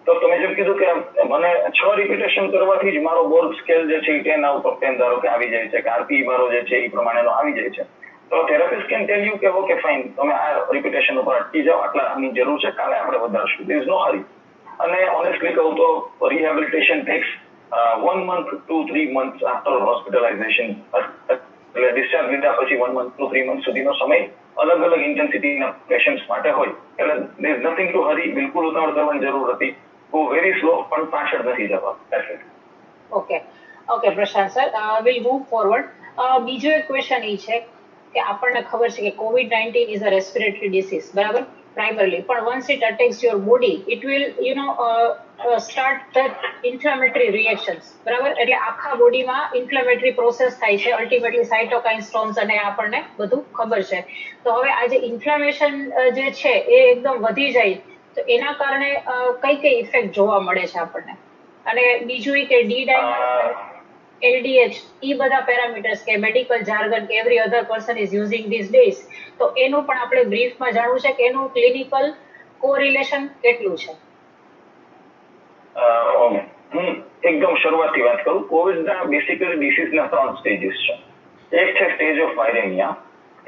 તો તમે જેમ કીધું કે મને 6 રિપીટેશન કરવાથી જ મારો બોર્ડ સ્કેલ જે છે એ 10 આઉટ ઓફ 10 ધારો કે આવી જાય છે, કે આરપી મારો જે છે એ પ્રમાણેનો આવી જાય છે. તો થેરાપિસ્ટ કેન ટેલ યુ કે ઓકે ફાઇન, તમે આ રિપીટેશન ઉપર અટકી જાઓ, આટલાની જરૂર છે, કાલે આપણે વધારશું, ધેર ઇઝ નો હરી. અને ઓનેસ્ટલી કહું તો rehabilitation tax 1 month to 3 months after hospitalization, એટલે ડિસ્ચાર્જ લીધા પછી 1 month to 3 months સુધીનો સમય અલગ અલગ ઇન્ટેન્સિટીના પેશન્ટ્સ માટે હોય. એટલે ધેર ઇઝ નથિંગ ટુ હરી, બિલકુલ ઉતાવળ કરવાની જરૂર નથી. ગો વેરી સ્લો, પણ પાછળ નથી જવા. Okay Prashant sir, will move forward. બીજો એક ક્વેશ્ચન એ છે કે આપણને ખબર છે કે COVID-19 is a respiratory disease, બરાબર, primarily, પણ once it attacks your body it will start the inflammatory reactions, બરાબર, એટલે આખા બોડીમાં ઇન્ફ્લેમેટરી પ્રોસેસ થાય છે, અલ્ટિમેટલી સાઇટોકાઇન સ્ટોર્મ્સ, અને આપણને બધું ખબર છે. તો હવે આ જે ઇન્ફ્લામેશન જે છે એ એકદમ વધી જાય તો એના કારણે કઈ ઇફેક્ટ જોવા મળે છે આપણને? અને બીજું એ કે ડી ડાયમર, LDH, એ બધા પેરામીટર્સ કે મેડિકલ જાર્ગન કે every other person is using this days, તો એનું પણ આપણે બ્રીફમાં જાણવું છે કે એનું ક્લિનિકલ કોરિલેશન કેટલું છે? હું એકદમ શરૂઆતથી વાત કરું. કોવિડના બેસિકલી ડિસીઝના 3 સ્ટેજીસ છે. એક છે સ્ટેજ ઓફ વાયરેમિયા,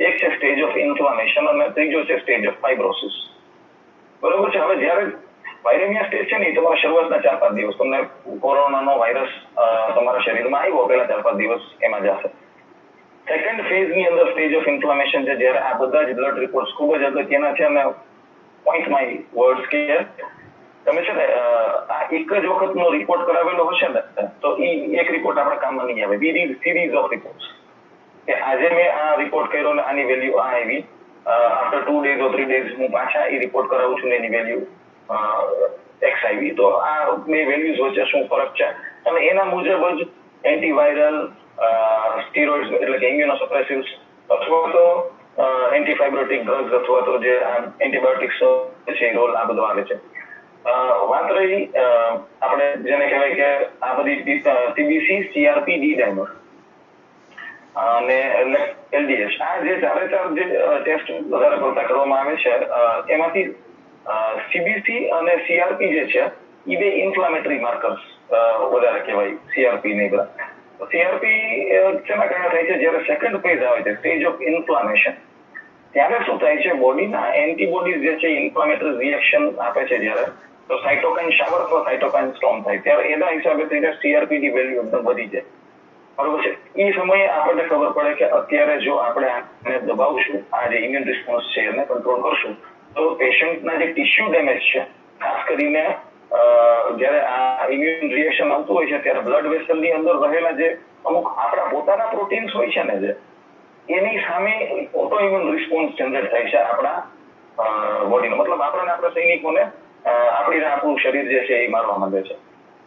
એક છે સ્ટેજ ઓફ ઇન્ફ્લામેશન, અને ત્રીજો છે સ્ટેજ ઓફ ફાઇબ્રોસિસ. બરોબર છે. હવે જ્યારે વાયરેમિયા સ્ટેજ છે ને, એ તમારા શરૂઆતના 4-5 દિવસ, તમને કોરોનાનો વાયરસ તમારા શરીરમાં આવ્યો પહેલા 4-5 દિવસ એમાં જશે. સેકન્ડ ફેઝની અંદર સ્ટેજ ઓફ ઇન્ફ્લામેશન છે, જ્યારે આ બધા જ બ્લડ રિપોર્ટ્સ ખૂબ જ અગત્યના છે, અને પોઈન્ટ માય વર્ડ્સ કે તમે છે ને આ એક જ વખતનો રિપોર્ટ કરાવેલો હશે ને, તો એ એક રિપોર્ટ આપણા કામમાં નહીં આવે. We need series of reports, કે આજે મેં આ રિપોર્ટ કર્યો ને આની વેલ્યુ આ આવી, આફ્ટર 2 days or 3 days હું પાછા એ રિપોર્ટ કરાવું છું ને એની વેલ્યુ એક્સ આવી. તો આ બે વેલ્યુઝ વચ્ચે શું ફરક છે, અને એના મુજબ જ એન્ટીવાયરલ, સ્ટીરોઇડ્સ એટલે કે ઇમ્યુનોસપ્રેસિવ્સ, અથવા તો એન્ટીફાઇબ્રોટિક ડ્રગ્સ, અથવા તો જે એન્ટીબાયોટિક્સ છે રોલ આ બધો આવે છે. વાત રહી આપણે જેને કહેવાય કે આ બધી CBC, CRP, ડી ડાયમર અને LDH, આ જે ચારે જે ટેસ્ટ વધારે પડતા કરવામાં આવે છે, એમાંથી CBC અને CRP જે છે એ બે ઇન્ફ્લામેટરી માર્કર્સ વધારે કહેવાય, CRP નહીં બધા. CRP શેના કારણે થાય છે? જ્યારે સેકન્ડ ફેઝ આવે છે, સ્ટેજ ઓફ ઇન્ફ્લામેશન, ત્યારે શું થાય છે, બોડીના એન્ટીબોડીઝ જે છે ઇન્ફ્લામેટરી રિએક્શન આપે છે જ્યારે, તો સાઇટોકાઇન શાવર અથવા સાઇટોકાઇન સ્ટોર્મ થાય, ત્યારે એના હિસાબે થઈને CRP ની વેલ્યુ એકદમ વધી જાય. બરોબર છે. એ સમયે આપણને ખબર પડે કે અત્યારે જો આપણે આને દબાવશું, આ જે ઇમ્યુન રિસ્પોન્સ છે એને કંટ્રોલ કરશું, તો પેશન્ટના જે ટિશ્યુ ડેમેજ છે, ખાસ કરીને જ્યારે આ ઇમ્યુન રિએક્શન આવતું હોય છે, ત્યારે બ્લડ વેસલની અંદર રહેલા જે અમુક આપણા પોતાના પ્રોટીન્સ હોય છે ને, જે એની સામે ઓટો ઇમ્યુન રિસ્પોન્સ જનરેટ થાય છે આપણા બોડીનો. મતલબ આપણા સૈનિકોને આપણું શરીર જે છે એ મારવા માંગે છે.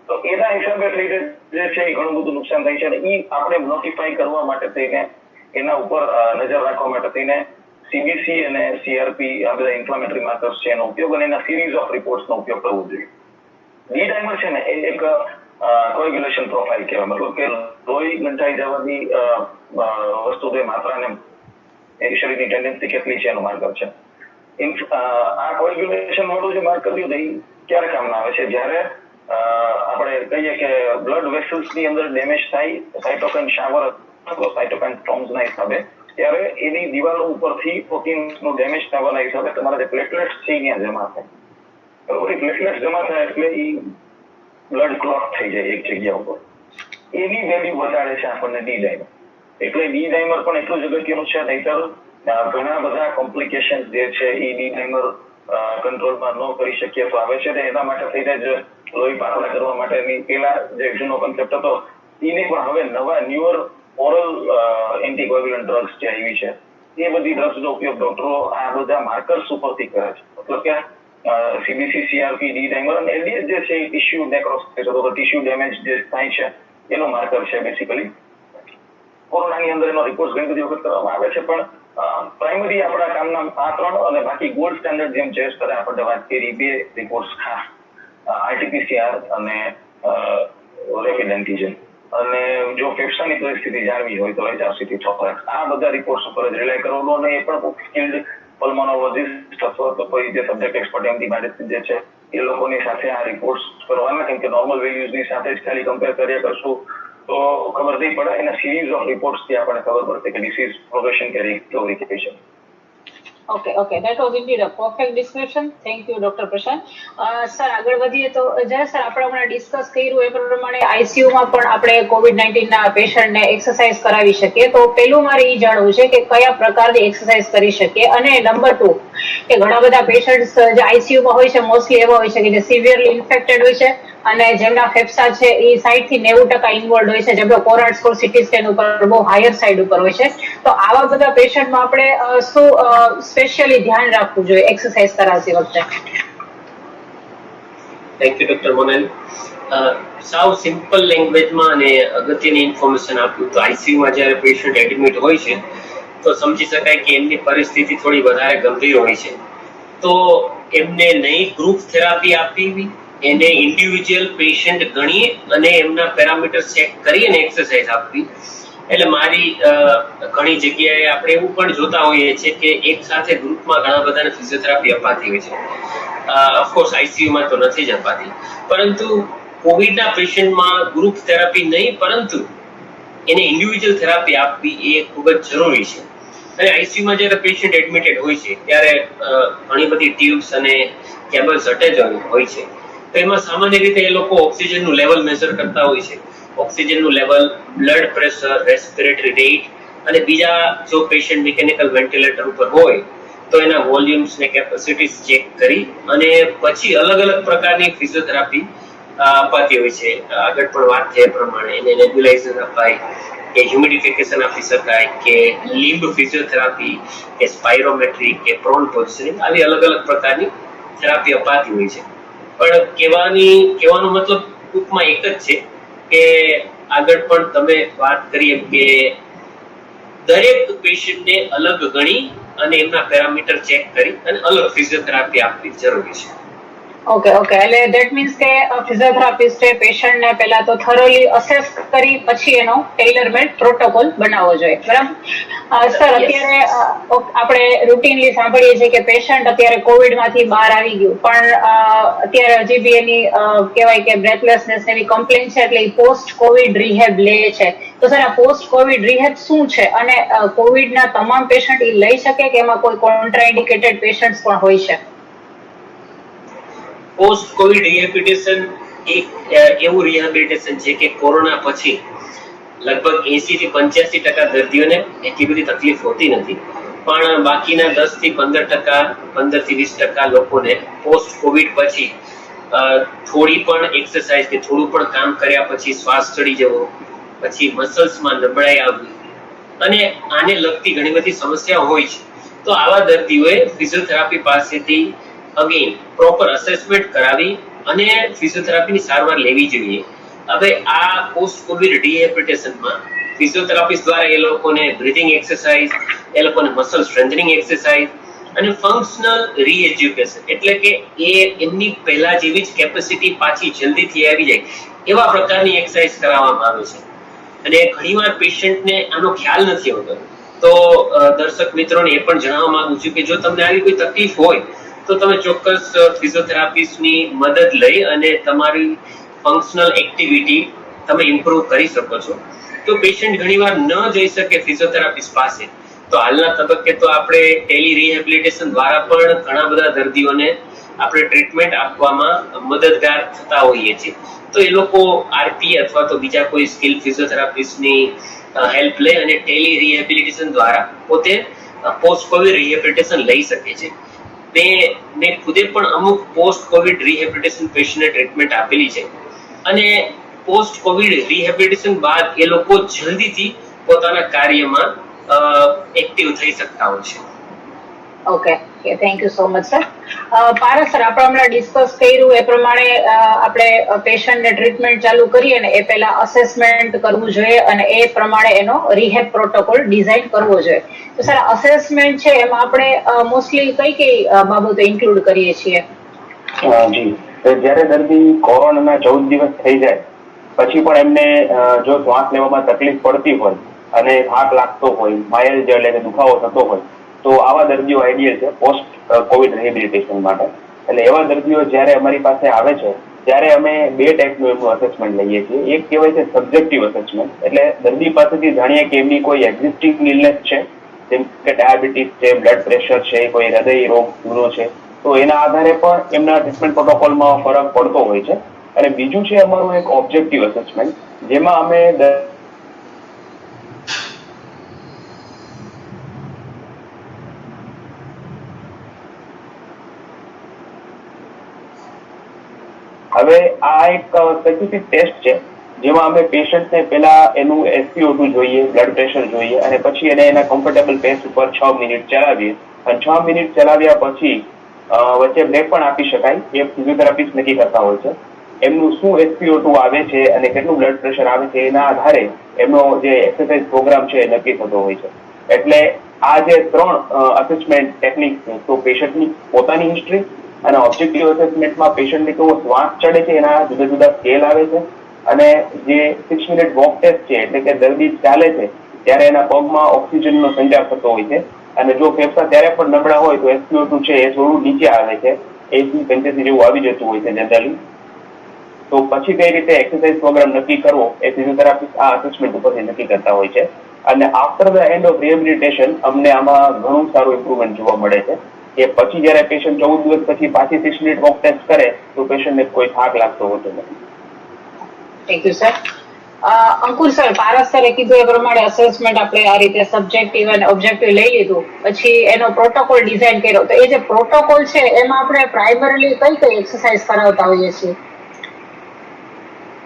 તો એના હિસાબે થઈને જે છે એ ઘણું બધું નુકસાન થાય છે, અને એ આપણે નોટિફાઈ કરવા માટે થઈને, એના ઉપર નજર રાખવા માટે થઈને CBC અને CRP આ બધા ઇન્ફ્લામેટરી માર્કર્સ છે એનો ઉપયોગ, અને એના સિરીઝ ઓફ રિપોર્ટ્સનો ઉપયોગ કરવો જોઈએ. ડી ડાયમર છે ને એ એક કોએગ્યુલેશન પ્રોફાઇલ કહેવાય, મતલબ કે લોહી ગંઠાઈ જવાની વસ્તુ જે માત્રાને એ શરીરની ટેન્ડન્સી કેટલી છે એનું માર્કર છે. આ કોએગ્યુલેશન વાળું જે માર્કર રહ્યું એ ક્યારે કામમાં આવે છે? જ્યારે આપણે કહીએ કે બ્લડ વેસલ્સની અંદર ડેમેજ થાય સાઇટોકાઇન શાવર અથવા સાઇટોકાઇન સ્ટોર્મ્સના હિસાબે, ત્યારે એની દિવાલો ઉપરથી પ્રોટીનનું ડેમેજ થવાના હિસાબે તમારા જે પ્લેટલેટ્સ છે ત્યાં જમા થાય. બરોબર, પ્લેટલેટ્સ જમા થાય એટલે એ બ્લડ ક્લોટ થઈ જાય એક જગ્યા ઉપર, એની વેલ્યુ વધારે છે આપણને ડી ડાયમર. એટલે ડી ડાયમર પણ એટલું જ અગત્યનું છે, નહીંતર ઘણા બધા કોમ્પ્લિકેશન જે છે એ ડી ડાયમર કંટ્રોલમાં ન કરી શકીએ તો આવે છે. એના માટે થઈને જ લોહી પાતળા કરવા માટેની પેલા જે જૂનો કોન્સેપ્ટ હતો એની પણ હવે નવા ન્યુઅર ઓરલ એન્ટીકોગ્યુલન્ટ ડ્રગ્સ જે આવી છે, એ બધી ડ્રગ્સનો ઉપયોગ ડોક્ટરો આ બધા માર્કર્સ ઉપરથી કરે છે. મતલબ કે CBC, CRP, ડી ડાયમર અને LDH જે છે એ ટિશ્યુ નેક્રોસિસ અથવા ટિશ્યુ ડેમેજ જે થાય છે એનો માર્કર છે બેસિકલી. કોરોનાની અંદર એનો રિપોર્ટ ઘણી બધી વખત કરવામાં આવે છે, પણ પ્રાઇમરી આપણા કામના આ 3 અને બાકી ગોલ્ડ સ્ટાન્ડર્ડ જેમ ચેસ કરે આપણે વાત કરી 2 રિપોર્ટ્સ ખાસ આરટીપીસીઆર અને રેપિડ એન્ટીજન અને જો ફેફસાની પરિસ્થિતિ જાણવી હોય તો HRCT ચોક્કસ આ બધા રિપોર્ટ્સ ઉપર જ રિલાય કરવાનો અને એ પણ સ્કિલ્ડ પલ્મોનોલોજીસ્ટ અથવા તો કોઈ જે સબ્જેક્ટ એક્સપર્ટ એમડી મેડિસિન જે છે એ લોકોની સાથે આ રિપોર્ટ્સ કરવાના કેમ કે નોર્મલ વેલ્યુઝની સાથે જ ખાલી કમ્પેર કર્યા કરશું તો ખબર નહીં પડે એના સિરીઝ ઓફ રિપોર્ટ્સથી આપણને ખબર પડશે કે ડિસીઝ પ્રોગ્રેશન કે રિકવરી કે છે. Okay. That was indeed a perfect description. Thank you, Dr. Prashant. Sir આગળ વધીએ તો જ્યારે સર આપણે હમણાં ડિસ્કસ કર્યું એ પ્રમાણે આઈસીયુમાં પણ આપણે COVID-19 ના પેશન્ટને એક્સરસાઇઝ કરાવી શકીએ તો પેલું મારે એ જાણવું છે કે કયા પ્રકારની એક્સરસાઇઝ કરી શકીએ અને નંબર 2 કે ઘણા બધા પેશન્ટ્સ જે આઈસીયુમાં હોય છે મોસ્ટલી એવા હોય છે કે જે સિવિયરલી ઇન્ફેક્ટેડ હોય છે અને જેમના ફેફસા છે એ 60 થી 90% ઇન્વોલ્વ હોય છે જેમનો કોરાટ સ્કોર સીટી સ્કેન ઉપર બહુ હાયર સાઈડ ઉપર હોય છે તો આવા બધા પેશન્ટમાં આપણે શું સ્પેશિયલી ધ્યાન રાખવું જોઈએ એક્સરસાઇઝ કરાવતી વખતે. Thank you doctor Monali. સાવ સિમ્પલ લેંગ્વેજમાં અને અગત્યની ઇન્ફોર્મેશન આપ્યું તો આઈસીયુમાં જ્યારે પેશન્ટ એડમિટ હોય છે તો સમજી શકાય કે એમની પરિસ્થિતિ થોડી વધારે ગંભીર હોય છે તો એમને નહીં ગ્રુપ થેરાપી આપવી એને ઇન્ડિવિજ્યુઅલ પેશન્ટ ગણી અને એમના પેરામીટર ચેક કરી અને એક્સરસાઇઝ આપવી. એટલે મારી ઘણી જગ્યાએ આપણે એવું પણ જોતા હોઈએ છીએ કે એક સાથે ગ્રુપમાં ઘણા બધાને ફિઝિયોથેરાપી અપાતી હોય છે. ઓફકોર્સ આઈસીયુમાં તો નથી જ અપાતી પરંતુ કોવિડના પેશન્ટમાં ગ્રુપ થેરાપી નહીં પરંતુ એને ઇન્ડિવિજ્યુઅલ થેરાપી આપવી એ ખૂબ જ જરૂરી છે. અને આઈસીયુમાં જ્યારે પેશન્ટ એડમિટેડ હોય છે ત્યારે ઘણી બધી ટ્યુબ્સ અને કેબલ્સ અટેચ હોય છે તો એમાં સામાન્ય રીતે એ લોકો ઓક્સિજનનું લેવલ મેઝર કરતા હોય છે. ઓક્સિજનનું level, blood pressure, respiratory rate અને બીજા જો પેશન્ટ મિકેનિકલ વેન્ટિલેટર ઉપર હોય તો એના વોલ્યુમ્સ ને કેપેસિટીઝ ચેક કરી અને પછી અલગ અલગ પ્રકારની ફિઝિયોથેરાપી અપાતી હોય છે. આગળ પણ વાત થઈ એ પ્રમાણે એને નેબ્યુલાઇઝર અપાય કે હ્યુમિડિફિકેશન આપી શકાય કે લિમ્બ ફિઝિયોથેરાપી કે સ્પાયરોમેટ્રી કે પ્રોન પોઝિશનિંગ આવી અલગ અલગ પ્રકારની થેરાપી અપાતી હોય છે. પણ કહેવાનો મતલબ ટૂંકમાં એક જ છે કે આગળ પણ તમે વાત કરી એમ કે દરેક પેશન્ટને અલગ ગણી અને એમના પેરામીટર ચેક કરી અને અલગ ફિઝિયોથેરાપી આપવી જરૂરી છે. ઓકે એટલે ધેટ મીન્સ કે ફિઝિયોથેરાપિસ્ટે પેશન્ટને પહેલા તો થોરોલી અસેસ કરી પછી એનો ટેલર મેડ પ્રોટોકોલ બનાવવો જોઈએ બરાબર. સર અત્યારે આપણે રૂટીનલી સાંભળીએ છીએ કે પેશન્ટ અત્યારે કોવિડમાંથી બહાર આવી ગયું પણ અત્યારે હજી બી એની કહેવાય કે બ્રેથલેસનેસ એવી કમ્પ્લેન છે એટલે પોસ્ટ કોવિડ રિહેબ લે છે તો સર આ પોસ્ટ કોવિડ રિહેબ શું છે અને કોવિડના તમામ પેશન્ટ એ લઈ શકે કે એમાં કોઈ કોન્ટ્રાઇન્ડિકેટેડ પેશન્ટ્સ પણ હોય છે? પોસ્ટ કોવિડ રિહેબિલિટેશન એક એવું રિહેબિલિટેશન છે કે કોરોના પછી લગભગ 80 થી 85% દર્દીઓને એટલી બધી તકલીફ હોતી નથી પણ બાકીના 10 થી 15%, 15 થી 20% લોકોને પોસ્ટ કોવિડ પછી થોડી પણ એક્સરસાઇઝ કે થોડું પણ કામ કર્યા પછી શ્વાસ ચડી જવો, પછી મસલ્સમાં નબળાઈ આવવી અને આને લગતી ઘણી બધી સમસ્યાઓ હોય છે. તો આવા દર્દીઓએ ફિઝિયોથેરાપી પાસેથી અગેન પ્રોપર અસેસમેન્ટ કરાવી અને ફિઝિયોથેરાપીની સારવાર લેવી જોઈએ. હવે આ પોસ્ટ કોવિડ રિહેબિલિટેશનમાં ફિઝિયોથેરાપિસ્ટ દ્વારા એ લોકોને બ્રીથિંગ એક્સરસાઇઝ, એ લોકોને મસલ સ્ટ્રેન્થનિંગ એક્સરસાઇઝ અને ફંક્શનલ રીએજ્યુકેશન એટલે કે એ એમની પહેલા જેવી જ કેપેસિટી પાછી જલ્દીથી આવી જાય એવા પ્રકારની એક્સરસાઇઝ કરાવવામાં આવે છે. અને ઘણીવાર પેશન્ટને આનો ખ્યાલ નથી હોતો તો દર્શક મિત્રોને એ પણ જણાવવા માંગુ છું કે જો તમને આવી કોઈ તકલીફ હોય તો તમે ચોક્કસ ફિઝિયોથેરાપિસ્ટની મદદ લઈ અને તમારી ફંક્શનલ એક્ટિવિટી તમે ઇમ્પ્રૂવ કરી શકો છો. તો પેશન્ટ ઘણીવાર ન જઈ શકે ફિઝિયોથેરાપિસ્ટ પાસે તો હાલના તબક્કે તો આપણે ટેલી રિહેબિલિટેશન દ્વારા પણ ઘણા બધા દર્દીઓને આપણે ટ્રીટમેન્ટ આપવામાં મદદગાર થતા હોઈએ છીએ. તો એ લોકો આરપી અથવા તો બીજા કોઈ સ્કિલ ફિઝિયોથેરાપિસ્ટની હેલ્પ લઈ અને ટેલી રિહેબિલિટેશન દ્વારા પોતે પોસ્ટ કોવિડ રિહેબિલિટેશન લઈ શકે છે. મેં ખુદે પણ અમુક પોસ્ટ કોવિડ રિહેબિલિટેશન પેશન્ટને ટ્રીટમેન્ટ આપેલી છે અને પોસ્ટ કોવિડ રિહેબિલિટેશન બાદ એ લોકો જલ્દીથી પોતાના કાર્યમાં એક્ટિવ થઈ શકતા હોય છે. Okay thank you so much sir. Paras sir, આપણે હમણાં ડિસ્કસ કર્યું એ પ્રમાણે આપણે પેશન્ટને ટ્રીટમેન્ટ ચાલુ કરીએ ને એ પહેલા અસેસમેન્ટ કરવું જોઈએ અને એ પ્રમાણે એનો રિહેબ પ્રોટોકોલ ડિઝાઇન કરવો જોઈએ. તો સર, અસેસમેન્ટ છે એમાં આપણે મોસ્ટલી કઈ બાબતો ઇન્ક્લુડ કરીએ છીએ? જી, તો જ્યારે દર્દી કોરોનાના 14 દિવસ થઈ જાય પછી પણ એમને જો શ્વાસ લેવામાં તકલીફ પડતી હોય અને થાક લાગતો હોય, માઇલ્ડ એટલે કે દુખાવો થતો હોય, તો આવા દર્દીઓ આઈડિયલ છે પોસ્ટ કોવિડ રિહેબિલિટેશન માટે. એટલે એવા દર્દીઓ જ્યારે અમારી પાસે આવે છે ત્યારે અમે બે ટાઈપનું એમનું અસેસમેન્ટ લઈએ છીએ. એક કહેવાય છે સબ્જેક્ટિવ અસેસમેન્ટ, એટલે દર્દી પાસેથી જાણીએ કે એમની કોઈ એક્ઝિસ્ટિંગ ઇલનેસ છે, જેમ કે ડાયાબિટીસ છે, બ્લડ પ્રેશર છે, કોઈ હૃદય રોગ જૂનો છે, તો એના આધારે પણ એમના ટ્રીટમેન્ટ પ્રોટોકોલમાં ફરક પડતો હોય છે. અને બીજું છે અમારું એક ઓબ્જેક્ટિવ અસેસમેન્ટ, જેમાં અમે હવે આ એક સ્પેસિફિક ટેસ્ટ છે જેમાં અમે પેશન્ટને પહેલા એનું SpO2 જોઈએ, બ્લડ પ્રેશર જોઈએ અને પછી એને એના કમ્ફર્ટેબલ પેસ ઉપર 6 મિનિટ ચલાવીએ. અને 6 મિનિટ ચલાવ્યા પછી વચ્ચે બ્રેક પણ આપી શકાય, એ ફિઝિયોથેરાપિસ્ટ નક્કી કરતા હોય છે. એમનું શું SpO2 આવે છે અને કેટલું બ્લડ પ્રેશર આવે છે એના આધારે એમનો જે એક્સરસાઇઝ પ્રોગ્રામ છે એ નક્કી થતો હોય છે. એટલે આ જે 3 અસેસમેન્ટ ટેકનિક છે, તો પેશન્ટની પોતાની હિસ્ટ્રી અને ઓબ્જેક્ટિવ અસેસમેન્ટમાં પેશન્ટને કેવો શ્વાસ ચડે છે એના જુદા જુદા સ્કેલ આવે છે. અને જે 6 મિનિટ વોક ટેસ્ટ છે, એટલે કે દર્દી ચાલે છે ત્યારે એના પગમાં ઓક્સિજનનો સંચાર થતો હોય છે. અને જો ફેફસા ત્યારે પણ નબળા હોય તો SpO2 છે એ થોડું નીચે આવે છે, 80-85 જેવું આવી જતું હોય છે જનરલી. તો પછી કઈ રીતે એક્સરસાઇઝ પ્રોગ્રામ નક્કી કરવો એ ફિઝિયોથેરાપિસ્ટ આ અસેસમેન્ટ ઉપરથી નક્કી કરતા હોય છે. અને after the end of rehabilitation અમને આમાં ઘણું સારું ઇમ્પ્રુવમેન્ટ જોવા મળે છે કે પછી જ્યારે પેશન્ટ 14 દિવસ પછી પાછી 6 મિનિટ વોક ટેસ્ટ કરે તો પેશન્ટને કોઈ થાક લાગતો હોતો નથી. Thank you sir. Ankur sir, Paras સરે કીધું એ પ્રમાણે અસેસમેન્ટ આપણે આ રીતે સબ્જેક્ટિવ અને ઓબ્જેક્ટિવ લઈ લીધું, પછી એનો પ્રોટોકોલ ડિઝાઇન કર્યો. તો એ જે પ્રોટોકોલ છે એમાં આપણે પ્રાઇમરીલી કઈ એક્સરસાઇઝ કરાવતા હોઈએ છીએ?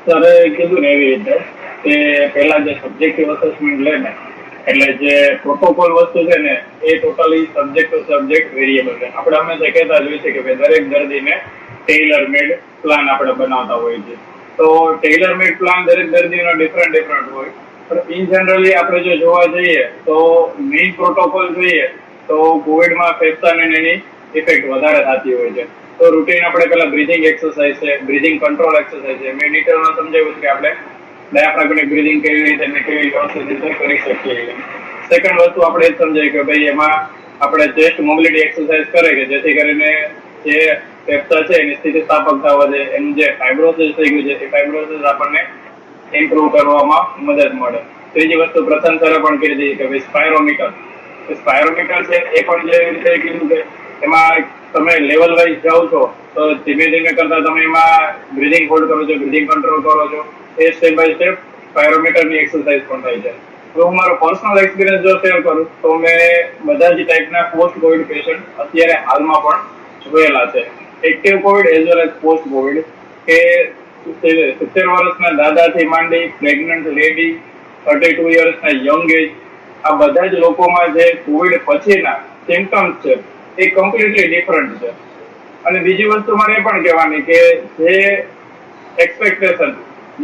સરે કીધું ને એવી રીતે કે પહેલા જે સબ્જેક્ટિવ અસેસમેન્ટ લે ને, એટલે જે પ્રોટોકોલ વસ્તુ છે ને એ totally subject to subject variable છે. આપણે હંમેશા કહેતા જ હોય છે કે ભાઈ દરેક દર્દીને ટેલર મેડ પ્લાન આપણે બનાવતા હોઈએ છીએ. તો ટેલર મેડ પ્લાન દરેક દર્દીનો ડિફરન્ટ હોય. પણ ઇન જનરલી આપણે જો જોવા જઈએ તો મેઇન પ્રોટોકોલ જોઈએ તો કોવિડમાં ફેફસાને એની ઇફેક્ટ વધારે થતી હોય છે. તો રૂટીન આપણે પેલા બ્રીથિંગ એક્સરસાઇઝ છે, બ્રીથિંગ કંટ્રોલ એક્સરસાઇઝ છે. મેં ડિટેલમાં સમજાવ્યું કે આપણે ડાયાફ્રાગમેટિક બ્રીથિંગ કેવી રીતે વ્યવસ્થિત રીતે કરી શકીએ. સેકન્ડ વસ્તુ આપણે એ સમજાય કે ભાઈ એમાં આપણે ચેસ્ટ મોબિલિટી એક્સરસાઇઝ કરે કે જેથી કરીને જે ફેફસા છે એની સ્થિતિસ્થાપકતા વધે, એનું જે ફાઇબ્રોસિસ થઈ ગયું છે એ ફાઇબ્રોસિસ આપણને ઇમ્પ્રુવ કરવામાં મદદ મળે. ત્રીજી વસ્તુ પ્રથમ સરે પણ કીધી કે ભાઈ સ્પાયરોમીટર છે એ પણ જે રીતે કીધું કે એમાં તમે લેવલ વાઇઝ જાઓ છો તો ધીમે ધીમે કરતા તમે એમાં બ્રીથિંગ હોલ્ડ કરો છો, બ્રીથિંગ કંટ્રોલ કરો છો, એ સ્ટેપ બાય સ્ટેપ સ્પાયરોમીટરની એક્સરસાઇઝ પણ થાય છે. તો હું મારો પર્સનલ એક્સપિરિયન્સ જો શેર કરું તો મેં બધા જ ટાઈપના પોસ્ટ કોવિડ પેશન્ટ અત્યારે હાલમાં પણ જોયેલા છે. Active Covid as well as post Covid, કે 70 વર્ષના દાદાથી માંડી પ્રેગ્નન્ટ લેડી, 32 યર્સના યંગ એજ, આ બધા જ લોકોમાં જે કોવિડ પછીના સિમ્ટમ્સ છે એ કમ્પ્લીટલી ડિફરન્ટ છે. અને બીજી વસ્તુ મારે એ પણ કહેવાની કે જે એક્સપેક્ટેશન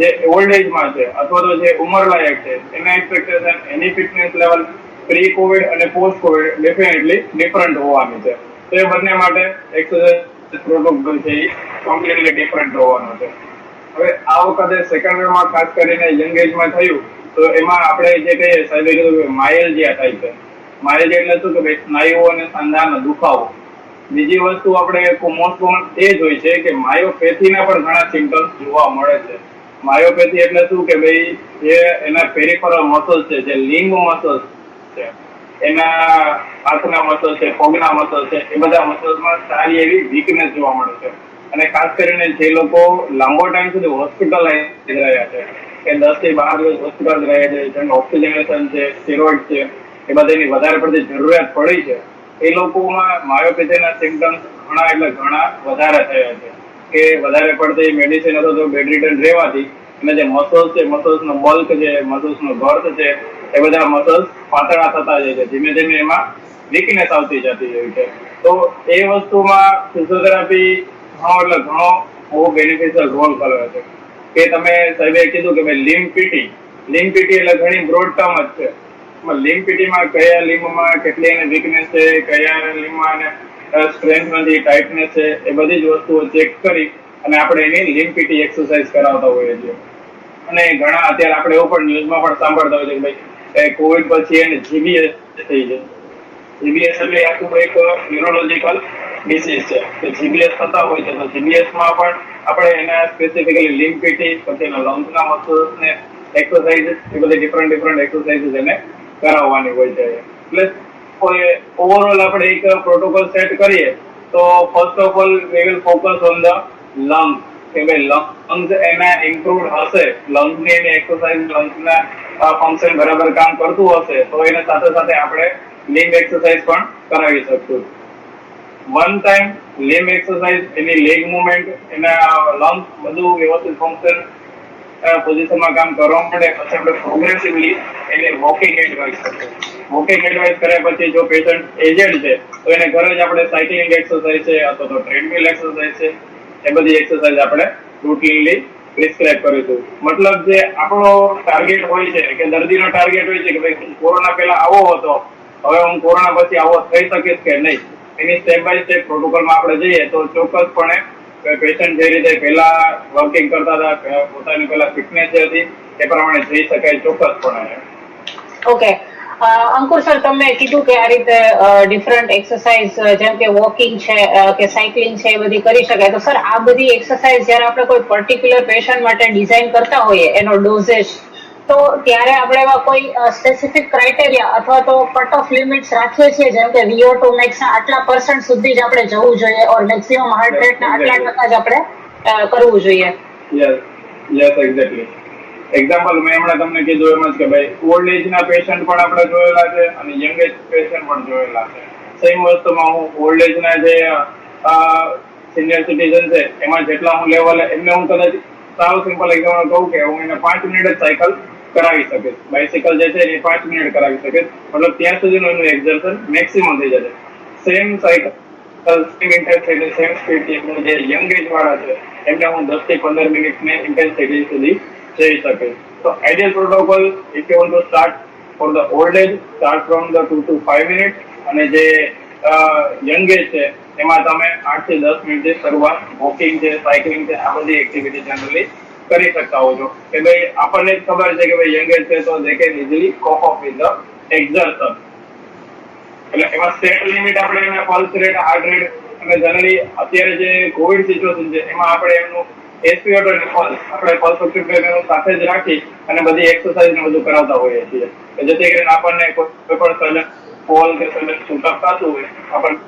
જે ઓલ્ડ એજમાં છે અથવા તો જે ઉંમરલાયક છે એના એક્સપેક્ટેશન, એની ફિટનેસ લેવલ પ્રી કોવિડ અને પોસ્ટ કોવિડ ડેફિનેટલી ડિફરન્ટ હોવાની છે. તો એ બંને માટે એક્સરસાઇઝ પ્રોટોકોલ છે એ કમ્પ્લીટલી ડિફરન્ટ હોવાનો છે. હવે આ વખતે સેકન્ડ વેવમાં ખાસ કરીને યંગ એજમાં થયું તો એમાં આપણે જે કહીએ સાહેબે કીધું કે માયલ્જિયા થાય છે. માયલ્જિયા એટલે શું કે ભાઈ સ્નાયુઓ અને સાંધાનો દુખાવો. બીજી વસ્તુ આપણે મોસ્ટ કોમન એ જ હોય છે કે માયોપેથીના પણ ઘણા સિમ્ટમ્સ જોવા મળે છે. માયોપેથી એટલે શું કે ભાઈ જે એના પેરિફેરલ મસલ્સ છે, જે લિંગ મસલ્સ છે, એના હાથના મસલ્સ છે, પગના મસલ્સ છે, એ બધા મસલ્સમાં સારી એવી વીકનેસ જોવા મળે છે. અને ખાસ કરીને જે લોકો લાંબો ટાઈમ સુધી હોસ્પિટલાઇઝ રહ્યા છે, કે 10 થી 12 દિવસ હોસ્પિટલ રહ્યા છે, જેમ ઓક્સિજનેશન છે, સ્ટીરોઇડ છે, એ બધાની વધારે પડતી જરૂરિયાત પડી છે, એ લોકોમાં માયોપેથીના સિમ્ટમ્સ ઘણા વધારે થયા છે. કે વધારે પડતી મેડિસિન અથવા તો બેડ રિટર્ન રહેવાથી અને જે મસલ્સ છે, મસલ્સનો બલ્ક છે, મસલ્સનો ગર્થ છે, એ બધા મસલ્સ પાતળા થતા જાય છે. ધીમે ધીમે એમાં વીકનેસ આવતી જતી હોય છે. તો તો એ વસ્તુમાં ફિઝિયોથેરાપી એટલે ઘણો બહુ બેનિફિશિયલ રોલ કરે છે. કે તમે સાહેબે કીધું કે ભાઈ લિમ્બ પીટી એટલે ઘણી બ્રોડ ટર્મ જ છે. લિમ્બ પીટીમાં કયા લિમ્બમાં કેટલી એને વીકનેસ છે, કયા લિમ્બમાં એને સ્ટ્રેન્થ નથી, ટાઇટનેસ છે, એ બધી જ વસ્તુઓ ચેક કરી અને આપણે એની લિમ્બ પીટી એક્સરસાઇઝ કરાવતા હોઈએ છીએ. અને ઘણા અત્યારે આપણે એવું પણ ન્યૂઝમાં પણ સાંભળતા હોય છે કે ભાઈ કોવિડ પછી એને જીબીએસ થઈ છે. જીબીએસ એટલે આખું એક ન્યુરોલોજીકલ ડિસીઝ છે કે જીબીએસ થતા હોય છે. તો જીબીએસમાં પણ આપણે એના સ્પેસિફિકલી લિમ્બ પીટી પછી એના લંગ્સના મસલ્સને એક્સરસાઇઝ એ બધી ડિફરન્ટ એક્સરસાઇઝ એને કરાવવાની હોય છે. એટલે ઓવરઓલ આપણે એક પ્રોટોકોલ સેટ કરીએ તો first of all we will focus on the lungs કે ભાઈ લંગ્સ એના ઇમ્પ્રુવ હશે, લંગ્સની એની એક્સરસાઇઝ, લંગ્સના ફંક્શન બરાબર કામ કરતું હશે તો એને સાથે સાથે આપણે લિમ્બ એક્સરસાઇઝ પણ કરાવી શકશું. વન ટાઈમ લિમ્બ એક્સરસાઇઝ, એની લેગ મુવમેન્ટ, એના લંગ્સ બધું વ્યવસ્થિત ફંક્શન પોઝિશનમાં કામ કરવા માટે પછી આપણે પ્રોગ્રેસિવલી એને વોકિંગ એડવાઇસ કરશું. વોકિંગ એડવાઇસ કર્યા પછી જો પેશન્ટ એજેડ છે તો એને ઘરે જ આપણે સાયકલિંગ એક્સરસાઇઝ છે અથવા તો ટ્રેડમિલ એક્સરસાઇઝ છે એ બધી એક્સરસાઇઝ આપણે રૂટીનલી પ્રિસ્ક્રાઇબ કરીશું. મતલબ જે આપણો ટાર્ગેટ હોય છે કે દર્દીનો ટાર્ગેટ હોય છે કે ભાઈ કોરોના પહેલા આવો હતો, હવે હું કોરોના પછી આવો થઈ શકીશ કે નહીં, એની સ્ટેપ બાય સ્ટેપ પ્રોટોકોલમાં આપણે જઈએ તો ચોક્કસપણે પેશન્ટ જે રીતે પહેલા વર્કિંગ કરતા હતા, પોતાની પહેલા ફિટનેસ જે હતી એ પ્રમાણે જઈ શકાય ચોક્કસપણે. ઓકે, અંકુર સર, તમે કીધું કે આ રીતે ડિફરન્ટ એક્સરસાઇઝ જેમ કે વોકિંગ છે કે સાયકલિંગ છે એ બધી કરી શકાય. તો સર આ બધી એક્સરસાઇઝ જ્યારે આપણે કોઈ પર્ટિક્યુલર પેશન્ટ માટે ડિઝાઇન કરતા હોઈએ એનો ડોઝેજ, તો ત્યારે આપણે એવા કોઈ સ્પેસિફિક ક્રાઇટેરિયા અથવા તો કટ ઓફ લિમિટ્સ રાખીએ છીએ જેમ કે VO2 મેક્સના આટલા % સુધી જ આપણે જવું જોઈએ ઓર મેક્સિમમ હાર્ટ રેટના આટલા ટકા જ આપણે કરવું જોઈએ? Yes exactly. એક્ઝામ્પલ મેં હમણાં તમને કીધું એમ જ કે ભાઈ ઓલ્ડ એજના પેશન્ટ પણ આપણે જોયેલા છે અને યંગ એજ પેશન્ટ પણ જોયેલા છે. સેમ વસ્તુમાં હું ઓલ્ડ એજના જે સિનિયર સિટીઝન છે એમાં જેટલા હું લેવલ એમને હું કદાચ સાવ સિમ્પલ એક્ઝામ્પલ કહું કે હું એને 5 મિનિટ જ સાયકલ કરાવી શકીશ. બાઇસિકલ જે છે એ 5 મિનિટ કરાવી શકીશ. મતલબ ત્યાં સુધીનું એનું એક્ઝર્શન મેક્સિમમ થઈ જશે. Same cycle, same intensity, same speed જે યંગ એજ વાળા છે એમને હું 10 થી 15 મિનિટની ઇન્ટેન્સિટી સુધી જઈ શકે. તો ideal protocol if you want to start for the old age, start from the 2 to 5 minute અને જે યંગ એજ છે એમાં તમે 8 થી 10 મિનિટથી શરૂઆત વોકિંગ છે, સાયકલિંગ છે, આ બધી એક્ટિવિટી જનરલી કરી શકતા હો છો. કે ભાઈ આપણને જ ખબર છે કે ભાઈ યંગ એજ છે તો they can easily cope up with the exertion. એટલે એમાં સેટ લિમિટ આપણે એને પલ્સ રેટ, હાર્ટ રેટ અને જનરલી અત્યારે જે કોવિડ સિચ્યુએશન છે એમાં આપણે એમનું SpO2 અને પલ્સ આપણે પલ્સ ઓક્સિમીટર સાથે જ રાખી અને બધી એક્સરસાઇઝ ને બધું કરાવતા હોઈએ છીએ જેથી કરીને આપણને કોઈ પણ સડન ફોલ કે સડન શૂટઅપ થતું હોય આપણને.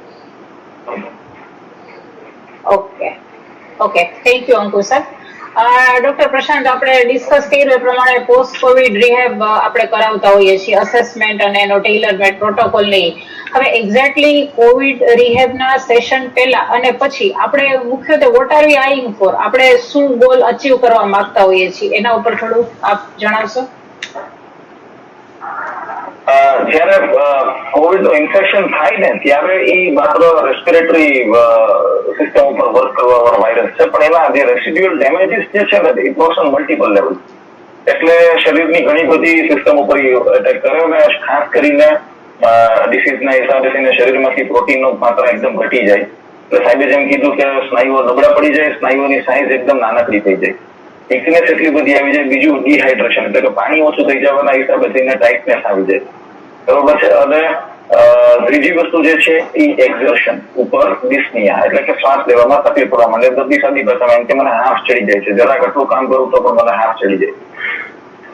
Okay, thank you Ankur sir. Doctor Prashant, આપણે ડિસ્કસ કર્યું એ પ્રમાણે પોસ્ટ કોવિડ રિહેબ આપણે કરાવતા હોઈએ છીએ, અસેસમેન્ટ અને એનો ટેલર મેડ પ્રોટોકોલ નહીં. હવે એક્ઝેક્ટલી કોવિડ રિહેબના સેશન પહેલા અને પછી આપણે મુખ્યત્વે વોટ આર વી આઈંગ ફોર, આપણે શું ગોલ અચીવ કરવા માંગતા હોઈએ છીએ એના ઉપર થોડું આપ જણાવશો? જયારે કોવિડ નું ઇન્ફેક્શન થાય ને ત્યારે એ માત્ર રેસ્પિરેટરી સિસ્ટમ ઉપર વર્ક કરવા વાળો વાયરસ છે, પણ એના જે રેસિડ્યુઅલ ડેમેજીસ જે છે ને it works on multiple level. એટલે શરીરની ઘણી બધી સિસ્ટમ ઉપર એટેક કરે અને ખાસ કરીને ડિસીઝના હિસાબે થઈને શરીરમાંથી પ્રોટીનનો માત્રા એકદમ ઘટી જાય. એટલે સાહેબે જેમ કીધું કે સ્નાયુઓ નબળા પડી જાય, સ્નાયુઓની સાઇઝ એકદમ નાનકડી થઈ જાય, વીકનેસ એટલી બધી આવી જાય. બીજું ડિહાઇડ્રેશન એટલે કે પાણી ઓછું થઈ જવાના હિસાબે થઈને ટાઇટનેસ આવી જાય, બરોબર છે. અને ત્રીજી વસ્તુ જે છે એ એક્ઝર્શન ઉપર ડિસ્નિયા એટલે કે શ્વાસ લેવામાં તકલીફ પડવા માંડે. બધી સાદી ભાષામાં એમ કે મને હાફ ચડી જાય છે, જરાક આટલું કામ કરું તો પણ મને હાફ ચડી જાય.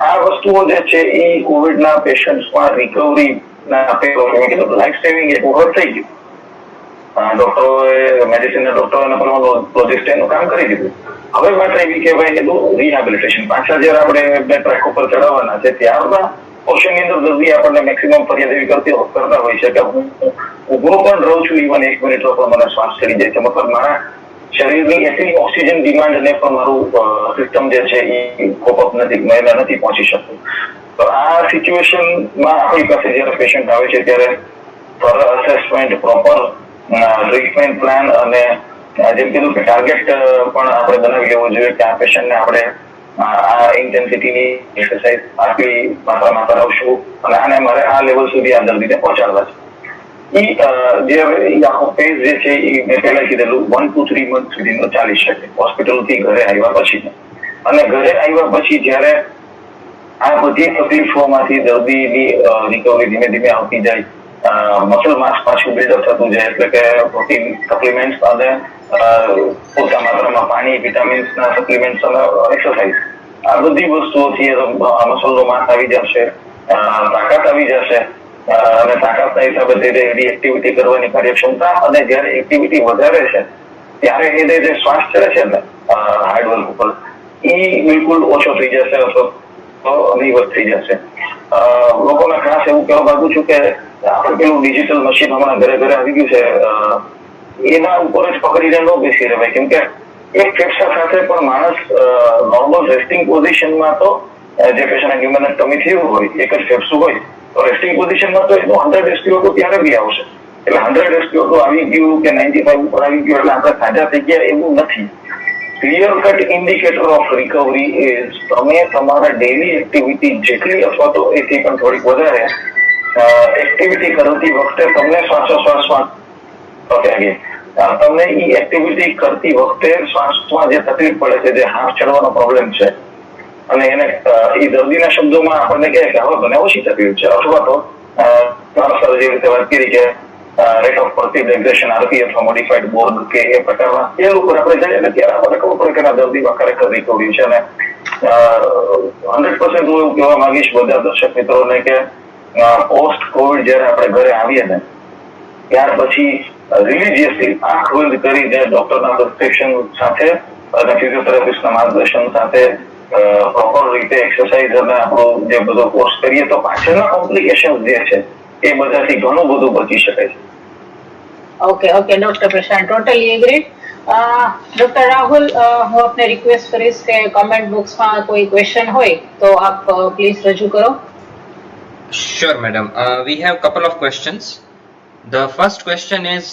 આ વસ્તુઓ જે છે એ કોવિડના પેશન્ટ્સમાં રિકવરી લાઈફ સેવિંગ એક વખત થઈ ગયું. ડોક્ટરોએ મેડિસિનના ડોક્ટરોને પલ્મોનોલોજિસ્ટ એનું કામ કરી દીધું. હવે વાત એવી કે ભાઈ એનું રિહેબિલિટેશન પાછા જયારે આપણે બે ટ્રેક ઉપર ચડાવવાના છે ત્યારના પોર્શનની અંદર દર્દી આપણને મેક્સિમમ ફરિયાદ એવી કરતા હોય છે કે હું ઉભો પણ રહું છું ઇવન 1 મિનિટ પણ મને શ્વાસ ચડી જાય છે. મતલબ મારા શરીરની એટલી ઓક્સિજન ડિમાન્ડને પણ મારું સિસ્ટમ જે છે એ કોપ નથી પહોંચી શકતું. તો આ સિચ્યુએશનમાં આપણી પાસે જયારે પેશન્ટ આવે છે ત્યારે અસેસમેન્ટ, પ્રોપર ટ્રીટમેન્ટ પ્લાન અને જેમ કીધું કે ટાર્ગેટ પણ આપણે બનાવી લેવો જોઈએ કે આ પેશન્ટને આપણે આ ઇન્ટેન્સિટીની એક્સરસાઇઝ આટલી માત્રામાં કરાવશું અને આને મારે આ લેવલ સુધી આ દર્દીને પહોંચાડવા છે. જે આખો ફેઝ જે છે એ મેં પહેલા કીધેલું 1 to 3 મંથ સુધીનો ચાલી શકે હોસ્પિટલથી ઘરે આવ્યા પછી. અને ઘરે આવ્યા પછી જ્યારે આ બધી તકલીફોમાંથી દર્દીની રિકવરી ધીમે ધીમે આવતી જાય, મસલ માસ પાછું બિલ્ડઅપ થતું જાય, એટલે કે પ્રોટીન સપ્લિમેન્ટ્સ અને પૂરતા માત્રામાં પાણી, વિટામિન્સના સપ્લિમેન્ટ્સ અને એક્સરસાઇઝ, આ બધી વસ્તુઓથી મસલનો માસ આવી જશે, તાકાત આવી જશે અને તાકાતના હિસાબે એની એક્ટિવિટી કરવાની કાર્યક્ષમતા, અને જ્યારે એક્ટિવિટી વધારે છે ત્યારે એને જે શ્વાસ ચડે છે ને હાર્ડવર્ક ઉપર, એ બિલકુલ ઓછો થઈ જશે અથવા નહીવત થઈ જશે. લોકોને ખાસ એવું કહેવા માંગુ છું કે આપણે પેલું ડિજિટલ મશીન હમણાં ઘરે ઘરે આવી ગયું છે, એના ઉપર જ પકડીને ન બેસી રહેવાય, કેમ કે એક ફેફસા સાથે પણ માણસ નોર્મલ રેસ્ટિંગ પોઝિશનમાં તો જે પેશન્ટ ન્યુમોનિક થયું હોય, એક જ ફેફસું હોય તો રેસ્ટિંગ પોઝિશનમાં તો એનું 100 SpO2 ત્યારે બી આવશે. એટલે 100 SpO2 આવી ગયું કે 95 ઉપર આવી ગયું એટલે આપણે સાજા થઈ ગયા એવું નથી. Clear cut indicator of recovery is તમે તમારા ડેલી એક્ટિવિટી જેટલી અથવા તો એથી પણ થોડીક વધારે એક્ટિવિટી કરતી વખતે તમને શ્વાસોશ્વાસમાં તમને એ એક્ટિવિટી કરતી વખતે શ્વાસમાં જે તકલીફ પડે છે, જે હાથ ચડવાનો પ્રોબ્લેમ છે, અને એને એ દર્દીના શબ્દોમાં આપણને કહે કે હવે મને ઓછી તકલીફ છે, અથવા તો જે રીતે વાત કરી કે રેટ ઓફ પરસીવ્ડ એક્ઝેશન આરપી અથવા મોડિફાઈડ બોર્ડ કે એ પ્રકારના સ્કેલ ઉપર આપણે જઈએ ને ત્યારે આપણને ખબર પડે કે દર્દીમાં ખરેખર રિકવરી છે. અને 100% હું એવું કહેવા માંગીશ બધા દર્શક મિત્રોને કે પોસ્ટ કોવિડ જયારે આપણે ઘરે આવીએ ને ત્યાર પછી રિલિજિયસલી આંખ બંધ કરીને ડોક્ટરના પ્રિસ્ક્રિપ્શન સાથે અને ફિઝિયોથેરાપિસ્ટના માર્ગદર્શન સાથે પ્રોપર રીતે એક્સરસાઇઝ અને આપણો જે બધો કોર્સ કરીએ તો પાછળના કોમ્પ્લિકેશન જે છે એ બધાથી ઘણું બધું બચી શકાય છે. ઓકે ડોક્ટર પ્રશાંત, ટોટલી એગ્રીડ. ડોક્ટર રાહુલ, હું આપને રિક્વેસ્ટ કરીશ કે કમેન્ટ બોક્સમાં કોઈ ક્વેશ્ચન હોય તો આપ પ્લીઝ રજૂ કરો. Sure, madam. We have couple of questions. The first question is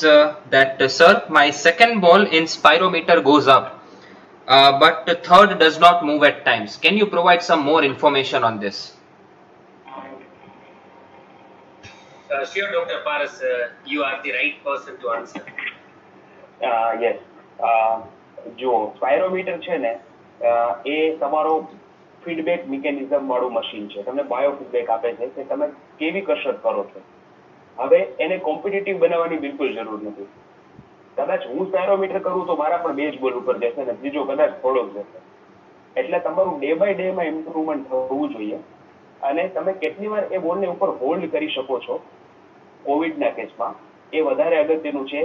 that, sir, my second ball in spirometer goes up, but the third does not move at times. Can you provide some more information on this? Sure, Dr. Paras, you are the right person to answer. Yes, જો સ્પાયરોમીટર છે ને એ તમારો feedback mechanism વાળું machine છે. તમને bio feedback આપે છે કે તમે કેવી કસરત કરો છો. હવે એને કોમ્પિટિટિવ બનાવવાની બિલકુલ જરૂર નથી. કદાચ હું સ્પાયરોમીટર કરું તો મારા પણ 2 જ બોલ ઉપર જશે ને ત્રીજો કદાચ થોડોક જશે. એટલે તમારું ડે બાય ડે માં ઇમ્પ્રુવમેન્ટ થવું જોઈએ. અને તમે કેટલી વાર એ બોલને ઉપર હોલ્ડ કરી શકો છો કોવિડના કેસમાં એ વધારે અગત્યનું છે.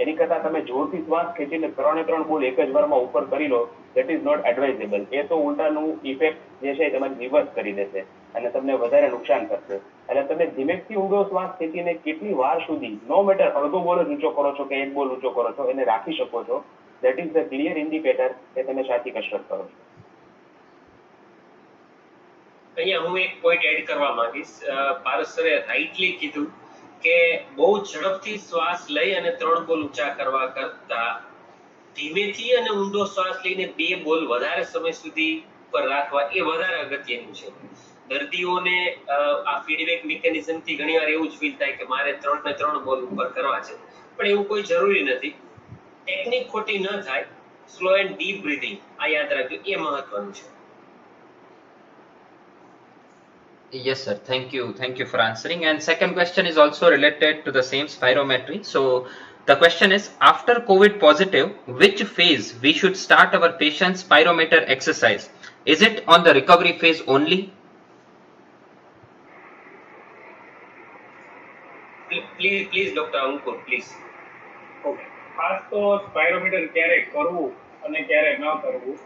એની કરતાં તમે જોરથી શ્વાસ ખેંચીને 3 બોલ એક જ વારમાં ઉપર કરી લો, દેટ ઇઝ નોટ એડવાઇઝેબલ. એ તો ઉલટાનું ઇફેક્ટ જે છે તમારી રિવર્સ કરી દેશે અને તમને વધારે નુકસાન કરશે. એટલે તમે ધીમેથી ઊંડો શ્વાસ ખેંચીને કેટલી વાર સુધી, નો મેટર અડધો બોલ જ ઊંચો કરો છો કે 1 બોલ ઊંચો કરો છો, એને રાખી શકો છો. That is the clear indicator કે તમે સાચી કસરત કરો છો. અહીંયા હું એક પોઈન્ટ એડ કરવા માંગીશ. પારસ સરે રાઈટલી કીધું કે બહુ ઝડપથી શ્વાસ લઈ અને 3 બોલ ઊંચા કરવા કરતા ધીમેથી અને ઊંડો શ્વાસ લઈને 2 બોલ વધારે સમય સુધી ઉપર રાખવા એ વધારે અગત્યનું છે. દર્દીઓને આ ફીડબેક મિકેનિઝમથી ઘણીવાર એવું જ ફીલ થાય કે મારે 3 બોલ ઉપર કરવા છે, પણ એવું કોઈ જરૂરી નથી. ટેકનિક ખોટી ન થાય, સ્લો એન્ડ ડીપ બ્રીથિંગ આ યાદ રાખજો, એ મહત્વનું છે. Yes, sir. Thank you for answering. And second question is also related to the same spirometry. So the question is, after COVID positive, which phase we should start our patient's spirometer exercise? Is it on the recovery phase only? Please, Dr. Ankur, please. Okay, ખાસ તો સ્પાયરોમીટર ક્યારે કરવું અને ક્યારે ન કરવું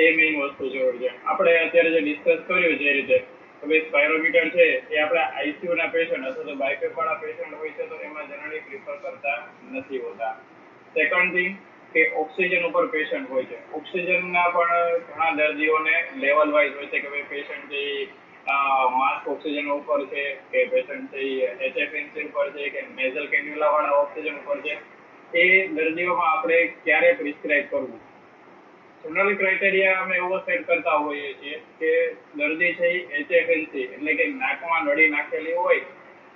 એ main વસ્તુ જરૂર છે. આપણે અત્યારે જે ડિસ્કસ કર્યું જે રીતે કે ભાઈ સ્પાયરોમીટર છે એ આપણે આઈસીયુ ના પેશન્ટ અથવા તો બાયપેપ વાળા પેશન્ટ હોય છે તો એમાં જનરલી પ્રિફર કરતા નથી હોતા. સેકન્ડ થિંગ કે ઓક્સિજન ઉપર પેશન્ટ હોય છે. ઓક્સિજનના પણ ઘણા દર્દીઓને લેવલ વાઇઝ હોય છે કે ભાઈ પેશન્ટ છે માસ્ક ઓક્સિજન ઉપર છે કે પેશન્ટ છે HFNC ઉપર છે કે નેઝલ કેન્યુલા વાળા ઓક્સિજન ઉપર છે. એ દર્દીઓમાં આપણે ક્યારે પ્રિસ્ક્રાઇબ કરવું. જનરલ ક્રાઇટેરિયા અમે એવો સેટ કરતા હોઈએ છીએ કે દર્દી છે HFNC એટલે કે નાકમાં નળી નાખેલી હોય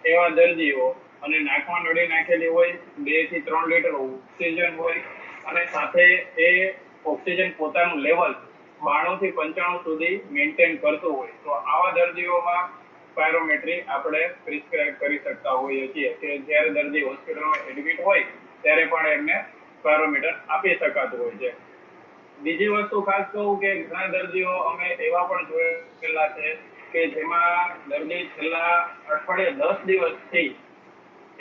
એવા દર્દીઓ, અને નાકમાં નળી નાખેલી હોય, 2 થી 3 લીટર ઓક્સિજન હોય, અને સાથે એ ઓક્સિજન પોતાનું લેવલ 92 થી 95 સુધી મેન્ટેન કરતું હોય, તો આવા દર્દીઓમાં સ્પાયરોમેટ્રી આપણે પ્રિસ્ક્રાઇબ કરી શકતા હોઈએ છીએ કે જ્યારે દર્દી હોસ્પિટલમાં એડમિટ હોય ત્યારે પણ એમને સ્પાયરોમીટર આપી શકાતું હોય છે. બીજી વસ્તુ ખાસ કહું કે ઘણા દર્દીઓ અમે એવા પણ જોયેલા છે કે જેમાં દર્દી છેલ્લા અઠવાડિયે 10 દિવસથી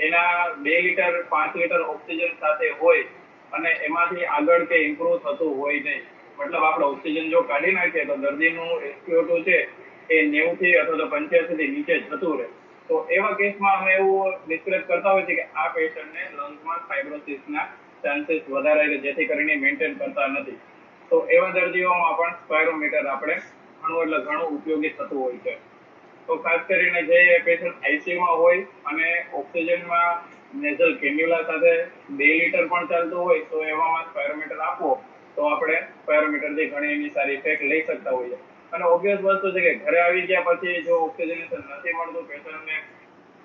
એના 2 લીટર 5 લીટર ઓક્સિજન સાથે હોય અને એમાંથી આગળ કે ઇમ્પ્રુવ થતું હોય નહીં. મતલબ આપણે ઓક્સિજન જો કાઢી નાખીએ તો દર્દીનું SpO2 છે એ 90 થી અથવા તો 85 થી નીચે જતું રહે. તો એવા કેસમાં અમે એવું ડિસ્ક્રાઇબ કરતા હોય છે કે આ પેશન્ટને લંગ્સમાં ફાઇબ્રોસિસના ચાન્સીસ વધારે છે, જેથી કરીને મેન્ટેન કરતા નથી. તો એવા દર્દીઓમાં પણ સ્પાયરોમીટર આપણે ઘણું ઉપયોગી થતું હોય છે. તો ખાસ કરીને જે પેશન્ટ આઈસીયુમાં હોય અને ઓક્સિજનમાં નેઝલ કેન્યુલા સાથે 2 લીટર પણ ચાલતું હોય તો એવામાં સ્પાયરોમીટર આપવો તો આપણે સ્પાયરોમીટરથી ઘણી એની સારી ઇફેક્ટ લઈ શકતા હોઈએ. અને ઓબ્વિયસ વસ્તુ છે કે ઘરે આવી ગયા પછી જો ઓક્સિજનેશન નથી મળતું, પેશન્ટને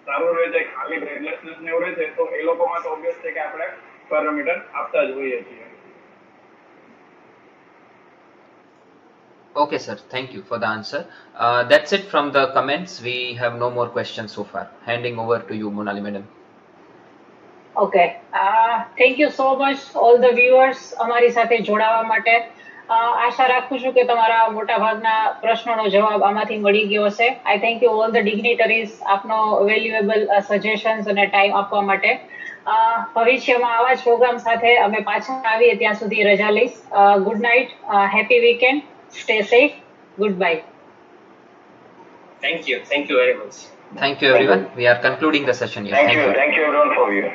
સારું રહે છે, ખાલી બ્રેથલેસનેસ ને એવું રહે છે, તો એ લોકોમાં તો ઓબ્વિયસ છે કે આપણે સ્પાયરોમીટર આપતા જ હોઈએ છીએ. Okay, sir. Thank you for the answer. That's it from the comments. We have no more questions so far. Handing over to you, Monali madam. Okay, thank you so much all the viewers અમારી સાથે જોડાવા માટે. આશા રાખું છું કે તમારા મોટાભાગના પ્રશ્નોનો જવાબ આમાંથી મળી ગયો હશે. I thank you all the dignitaries આપનો વેલ્યુએબલ સજેશન્સ અને ટાઈમ આપવા માટે. ભવિષ્યમાં આવા જ પ્રોગ્રામ સાથે અમે પાછા આવીએ ત્યાં સુધી રજા લઈશ. Good night, happy weekend, stay safe, good bye. Thank you very much. Thank you, everyone. We are concluding the session here. Thank you everyone for viewing.